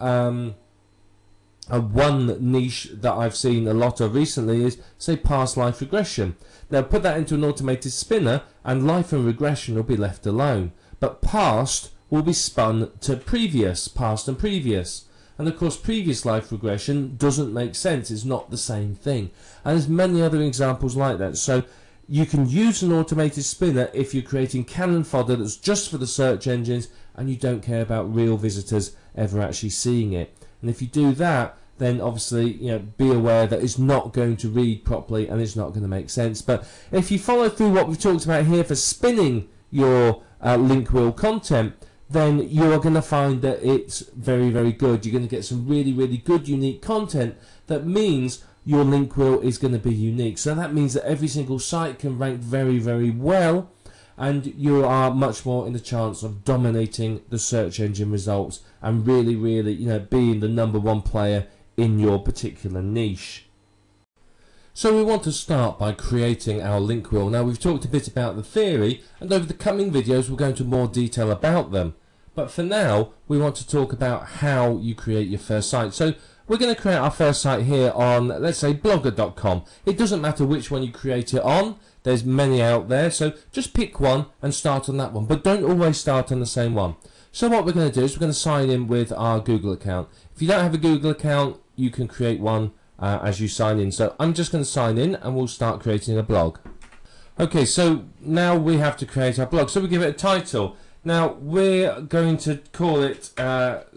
one niche that I've seen a lot of recently is, say, past life regression. Now, put that into an automated spinner and life and regression will be left alone. But past will be spun to previous, past and previous. And of course, previous life regression doesn't make sense. It's not the same thing. And there's many other examples like that. So you can use an automated spinner if you're creating canon fodder that's just for the search engines and you don't care about real visitors ever actually seeing it. And if you do that, then obviously, be aware that it's not going to read properly and it's not going to make sense. But if you follow through what we've talked about here for spinning your link wheel content, then you are going to find that it's very, very good. You're going to get some really, really good, unique content. That means your link wheel is going to be unique. So that means that every single site can rank very, very well, and you are much more in the chance of dominating the search engine results and really, really, being the #1 player in your particular niche. So we want to start by creating our link wheel. Now, we've talked a bit about the theory, and over the coming videos we'll go into more detail about them. But for now, we want to talk about how you create your first site. So we're going to create our first site here on, let's say, blogger.com. It doesn't matter which one you create it on. There's many out there, so just pick one and start on that one. But don't always start on the same one. So what we're going to do is we're going to sign in with our Google account. If you don't have a Google account, you can create one as you sign in. So I'm just going to sign in and we'll start creating a blog. Okay, so now we have to create our blog. So we give it a title. Now we're going to call it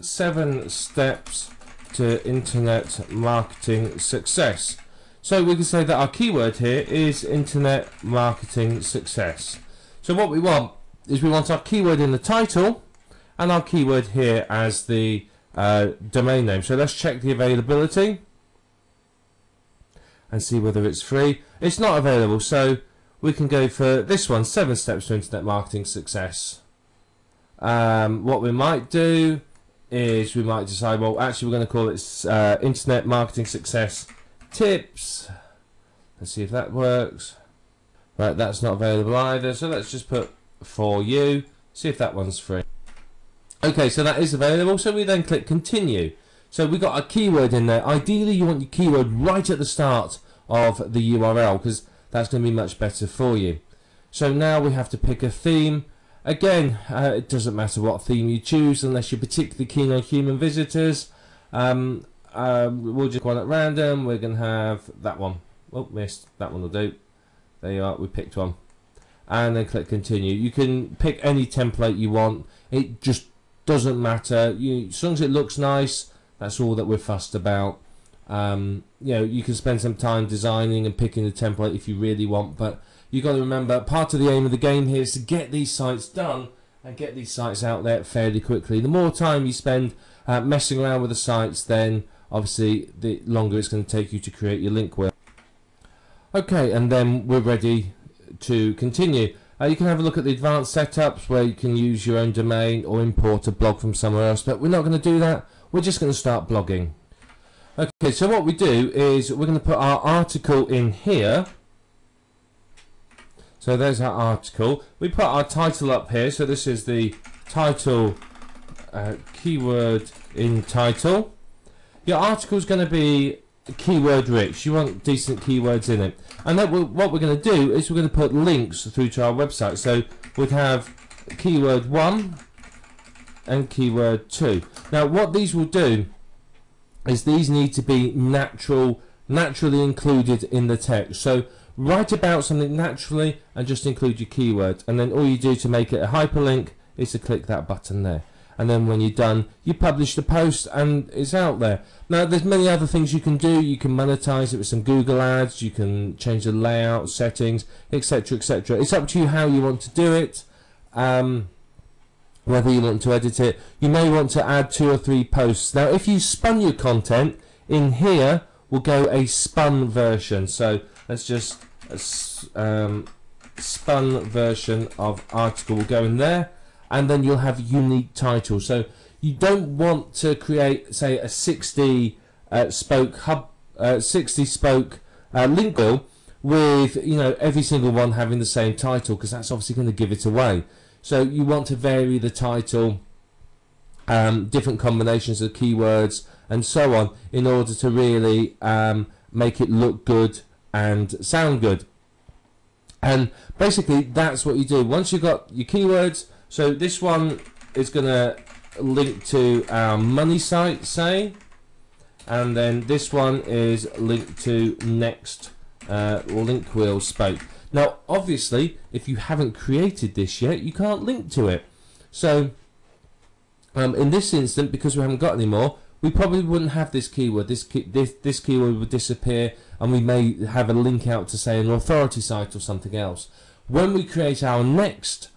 7 Steps to Internet Marketing Success. So we can say that our keyword here is Internet Marketing Success. So what we want is we want our keyword in the title and our keyword here as the domain name. So let's check the availability and see whether it's free. It's not available, so we can go for this one, 7 Steps to Internet Marketing Success. What we might do is we might decide, well, actually we're going to call it Internet Marketing Success Tips. Let's see if that works. Right, that's not available either, so let's just put for you, see if that one's free. Okay, so that is available, so we then click continue. So we got a keyword in there. Ideally you want your keyword right at the start of the URL, because that's going to be much better for you. So now we have to pick a theme. Again, it doesn't matter what theme you choose unless you're particularly keen on human visitors. We'll just go on at random. We're going to have that one. Oh, missed. That one will do. There you are. We picked one. And then click continue. You can pick any template you want. It just doesn't matter. As long as it looks nice, that's all that we're fussed about. You know, you can spend some time designing and picking the template if you really want, but you've got to remember, part of the aim of the game here is to get these sites done and get these sites out there fairly quickly. The more time you spend messing around with the sites, then obviously the longer it's going to take you to create your link wheel. Okay, and then we're ready to continue. You can have a look at the advanced setups where you can use your own domain or import a blog from somewhere else, but we're not going to do that. We're just going to start blogging. Okay, so what we do is we're going to put our article in here. So there's our article. We put our title up here. So this is the title, keyword in title. Your article is going to be keyword rich. You want decent keywords in it. And then what we're going to do is we're going to put links through to our website. So we'd have keyword 1 and keyword 2. Now what these will do is these need to be naturally included in the text. So write about something naturally and just include your keyword, and then all you do to make it a hyperlink is to click that button there, and then when you're done you publish the post and it's out there. Now there's many other things you can do. You can monetize it with some Google ads, you can change the layout settings, etc, etc. It's up to you how you want to do it, whether you want to edit it. You may want to add 2 or 3 posts. Now if you spun your content, in here will go a spun version. So let's just spun version of article will go in there, and then you'll have unique titles. So you don't want to create, say, a 60 spoke link wheel with, you know, every single one having the same title, because that's obviously going to give it away. So you want to vary the title, different combinations of keywords and so on, in order to really make it look good and sound good. And basically that's what you do once you've got your keywords. So this one is going to link to our money site, say, and then this one is linked to next link wheel spoke. Now obviously if you haven't created this yet, you can't link to it. So in this instant, because we haven't got any more, we probably wouldn't have this keyword. This keyword would disappear, and we may have a link out to, say, an authority site or something else. When we create our next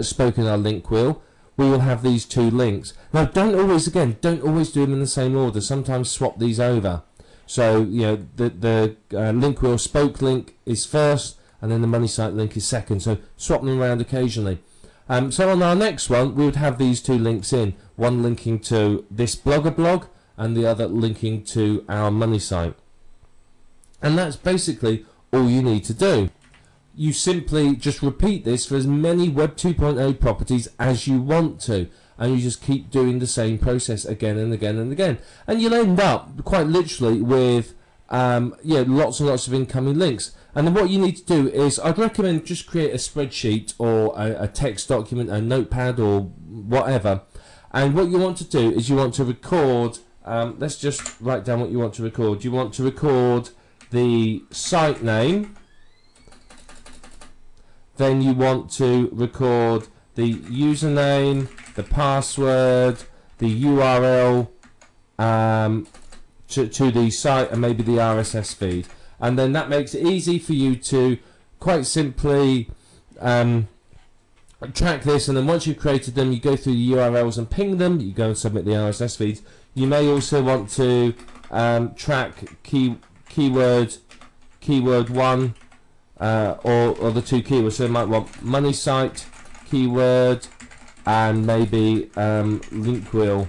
spoke in our link wheel, we will have these 2 links. Now don't always do them in the same order. Sometimes swap these over. So you know the link wheel spoke link is first, and then the money site link is second. So swap them around occasionally. So on our next one, we would have these 2 links in, one linking to this Blogger blog and the other linking to our money site. And that's basically all you need to do. You simply just repeat this for as many Web 2.0 properties as you want to, and you just keep doing the same process again and again and again, and you'll end up quite literally with lots and lots of incoming links. And then what you need to do is, I'd recommend just create a spreadsheet or a text document, a notepad or whatever, and what you want to do is you want to record, let's just write down what you want to record. You want to record the site name, then you want to record the username, the password, the URL to the site, and maybe the RSS feed. And then that makes it easy for you to quite simply track this, and then once you've created them, you go through the URLs and ping them, you go and submit the RSS feeds. You may also want to track keyword 1 or the 2 keywords. So you might want money site keyword and maybe link wheel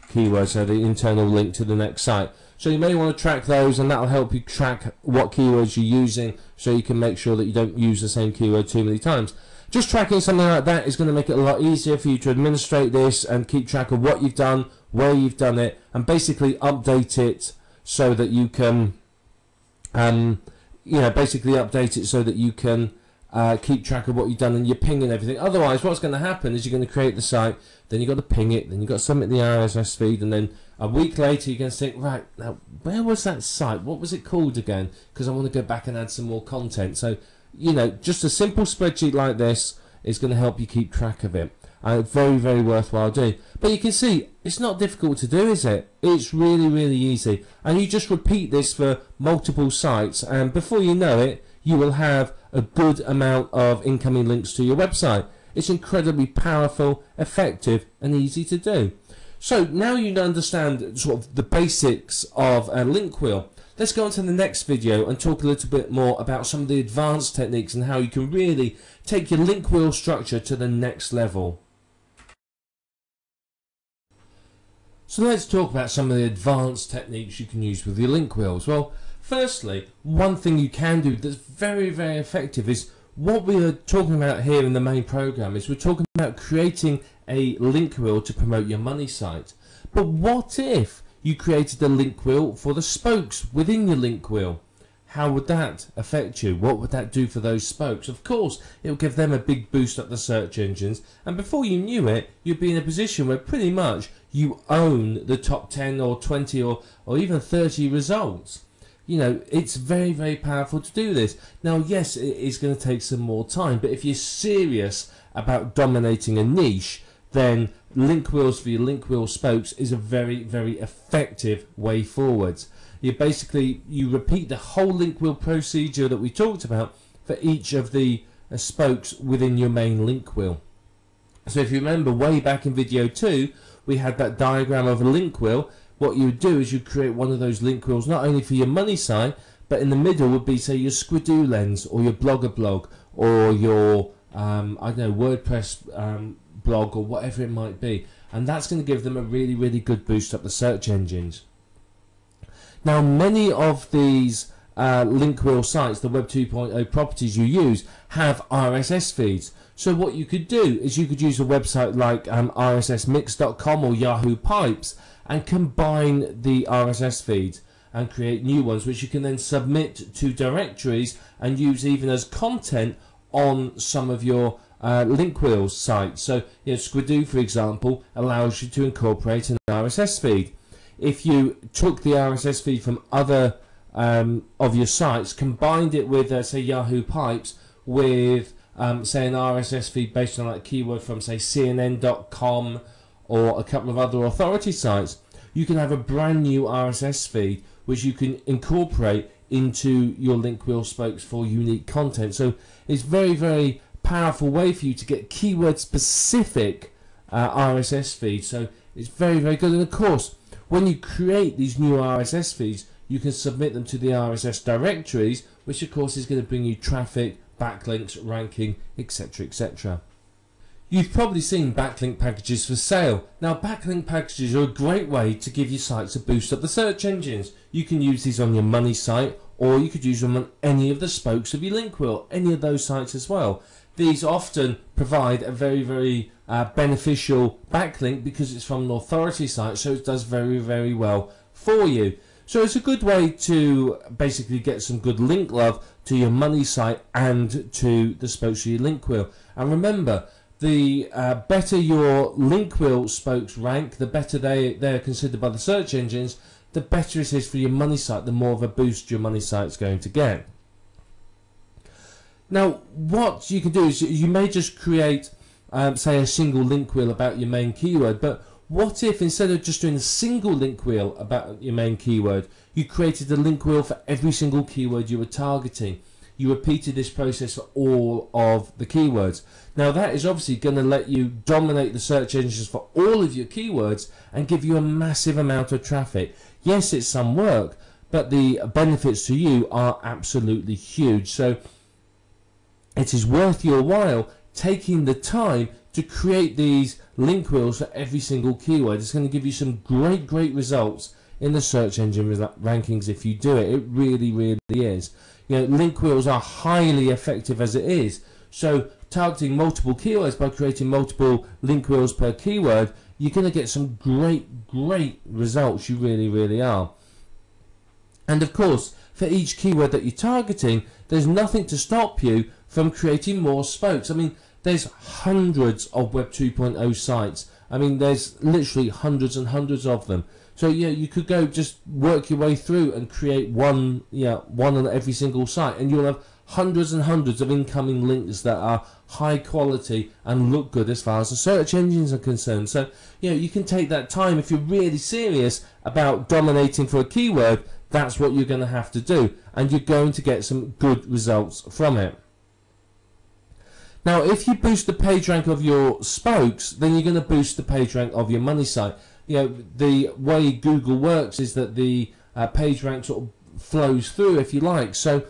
keyword, so the internal link to the next site. So you may want to track those, and that'll help you track what keywords you're using, so you can make sure that you don't use the same keyword too many times. Just tracking something like that is going to make it a lot easier for you to administrate this and keep track of what you've done, where you've done it, and basically update it so that you can, basically update it so that you can keep track of what you've done and your ping and everything. Otherwise, what's going to happen is you're going to create the site, then you've got to ping it, then you've got to submit the RSS feed, and then a week later you're going to think, right, now where was that site? What was it called again? Because I want to go back and add some more content. So, just a simple spreadsheet like this is going to help you keep track of it. Very, very worthwhile doing. But you can see, it's not difficult to do, is it? It's really, really easy. And you just repeat this for multiple sites, and before you know it, you will have a good amount of incoming links to your website. It's incredibly powerful, effective, and easy to do. So now you understand sort of the basics of a link wheel. Let's go on to the next video and talk a little bit more about some of the advanced techniques and how you can really take your link wheel structure to the next level. So let's talk about some of the advanced techniques you can use with your link wheels. Well, firstly, one thing you can do that's very, very effective is what we are talking about here in the main program. Is we're talking about creating a link wheel to promote your money site. But what if you created a link wheel for the spokes within your link wheel? How would that affect you? What would that do for those spokes? Of course, it would give them a big boost up the search engines, and before you knew it, you'd be in a position where pretty much you own the top 10 or 20 or even 30 results. It's very, very powerful to do this. Now, yes, it is going to take some more time, but if you're serious about dominating a niche, then link wheels for your link wheel spokes is a very, very effective way forwards. You repeat the whole link wheel procedure that we talked about for each of the spokes within your main link wheel. So if you remember way back in video 2, we had that diagram of a link wheel. What you would do is you create one of those link wheels not only for your money site, but in the middle would be, say, your Squidoo Lens or your Blogger blog or your WordPress blog or whatever it might be, and that's going to give them a really, really good boost up the search engines. Now, many of these link wheel sites, the Web 2.0 properties you use, have RSS feeds. So what you could do is you could use a website like rssmix.com or Yahoo Pipes and combine the RSS feeds and create new ones, which you can then submit to directories and use even as content on some of your link wheel sites. So, Squidoo, for example, allows you to incorporate an RSS feed. If you took the RSS feed from other of your sites, combined it with, say, Yahoo Pipes, with, say, an RSS feed based on like keyword from, say, CNN.com or a couple of other authority sites, you can have a brand new RSS feed which you can incorporate into your link wheel spokes for unique content. So it's very, very powerful way for you to get keyword specific RSS feeds. So it's very, very good. And of course, when you create these new RSS feeds, you can submit them to the RSS directories, which of course is going to bring you traffic, backlinks, ranking, etc., etc. You've probably seen backlink packages for sale. Now, backlink packages are a great way to give your sites a boost up the search engines. You can use these on your money site, or you could use them on any of the spokes of your link wheel, any of those sites as well. These often provide a very, very beneficial backlink because it's from an authority site, so it does very, very well for you. So it's a good way to basically get some good link love to your money site and to the spokes of your link wheel. And remember, the better your link wheel spokes rank, the better they're considered by the search engines, the better it is for your money site, the more of a boost your money site's going to get. Now, what you can do is you may just create, say, a single link wheel about your main keyword, but what if instead of just doing a single link wheel about your main keyword, you created a link wheel for every single keyword you were targeting? You repeated this process for all of the keywords. Now that is obviously going to let you dominate the search engines for all of your keywords and give you a massive amount of traffic. Yes, it's some work, but the benefits to you are absolutely huge. So it is worth your while taking the time to create these link wheels for every single keyword. It's going to give you some great results in the search engine rankings if you do it. It really is. You know, link wheels are highly effective as it is. So targeting multiple keywords by creating multiple link wheels per keyword, you're going to get some great results. You really are. And of course, for each keyword that you're targeting, there's nothing to stop you from creating more spokes. I mean, there's hundreds of Web 2.0 sites. I mean, there's literally hundreds and hundreds of them. So yeah, you could go just work your way through and create one on every single site, and you'll have hundreds and hundreds of incoming links that are high quality and look good as far as the search engines are concerned. So you know, you can take that time if you're really serious about dominating for a keyword. That's what you're going to have to do, and you're going to get some good results from it. Now, if you boost the page rank of your spokes, then you're going to boost the page rank of your money site. You know, the way Google works is that the page rank sort of flows through, if you like. So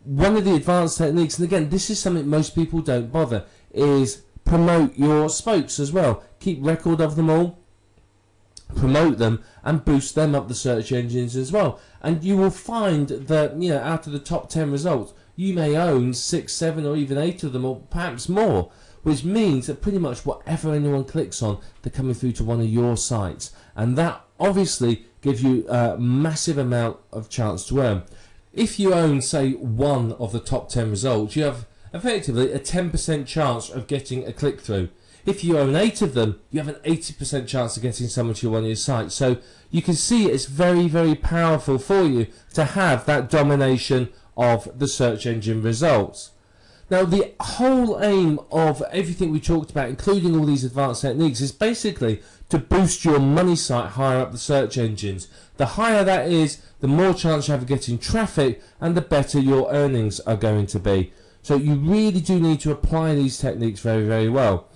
one of the advanced techniques, and again, this is something most people don't bother, is promote your spokes as well. Keep record of them all, promote them, and boost them up the search engines as well. And you will find that, you know, out of the top 10 results, you may own 6, 7, or even 8 of them, or perhaps more, which means that pretty much whatever anyone clicks on, they're coming through to one of your sites. And that obviously gives you a massive amount of chance to earn. If you own, say, 1 of the top 10 results, you have effectively a 10% chance of getting a click-through. If you own 8 of them, you have an 80% chance of getting someone to one of your sites. So you can see it's very powerful for you to have that domination of the search engine results. Now, the whole aim of everything we talked about, including all these advanced techniques, is basically to boost your money site higher up the search engines. The higher that is, the more chance you have of getting traffic, and the better your earnings are going to be. So you really do need to apply these techniques very well.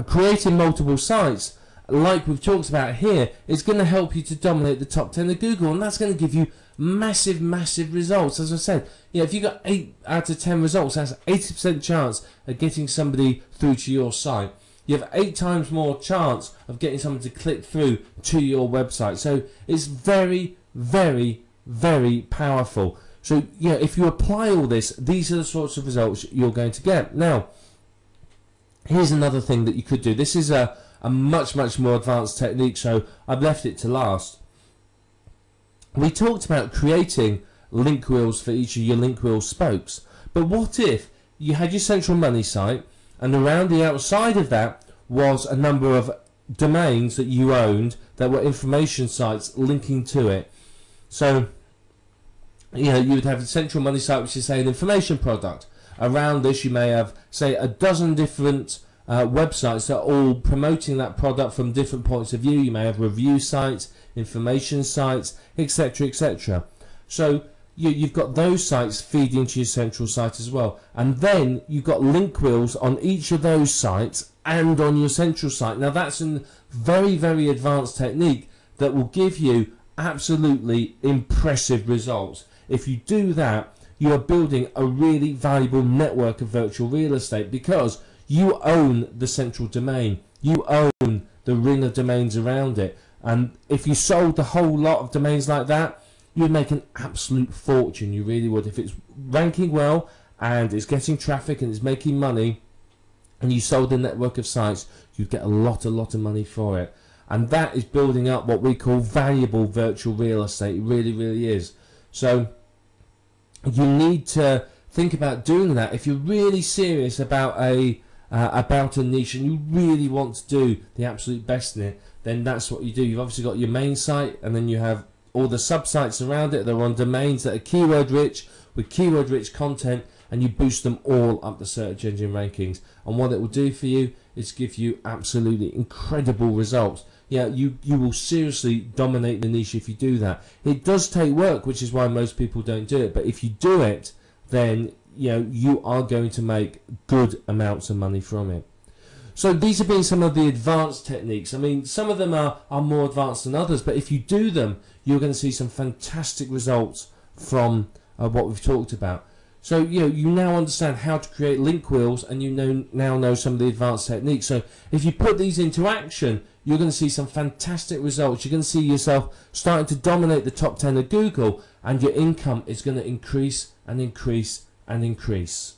Creating multiple sites, like we've talked about here, is going to help you to dominate the top 10 of Google, and that's going to give you massive results. As I said, you know, if you got 8 out of 10 results, that's 80% chance of getting somebody through to your site. You have 8 times more chance of getting someone to click through to your website. So it's very powerful. So yeah, if you apply all this, these are the sorts of results you're going to get. Now, here's another thing that you could do. This is a much more advanced technique, so I've left it to last. We talked about creating link wheels for each of your link wheel spokes, but what if you had your central money site, and around the outside of that was a number of domains that you owned that were information sites linking to it? So you know, you would have a central money site, which is, say, an information product. Around this you may have, say, a dozen different websites that are all promoting that product from different points of view. You may have review sites, information sites, etc. So you've got those sites feeding into your central site as well, and then you've got link wheels on each of those sites and on your central site. Now that's a very advanced technique that will give you absolutely impressive results. If you do that, you are building a really valuable network of virtual real estate, because you own the central domain, you own the ring of domains around it. And if you sold the whole lot of domains like that, you'd make an absolute fortune. You really would. If it's ranking well and it's getting traffic and it's making money, and you sold a network of sites, you'd get a lot of money for it. And that is building up what we call valuable virtual real estate. It really is. So you need to think about doing that. If you're really serious about a niche and you really want to do the absolute best in it, then that's what you do. You've obviously got your main site, and then you have all the sub-sites around it. They're on domains that are keyword rich, with keyword rich content, and you boost them all up the search engine rankings. And what it will do for you is give you absolutely incredible results. Yeah, you will seriously dominate the niche if you do that. It does take work, which is why most people don't do it, but if you do it, then you know you are going to make good amounts of money from it. So these have been some of the advanced techniques. I mean, some of them are more advanced than others, but if you do them, you're going to see some fantastic results from what we've talked about. So you now understand how to create link wheels, and you now know some of the advanced techniques. So if you put these into action, you're going to see some fantastic results. You're going to see yourself starting to dominate the top 10 of Google, and your income is going to increase and increase and increase.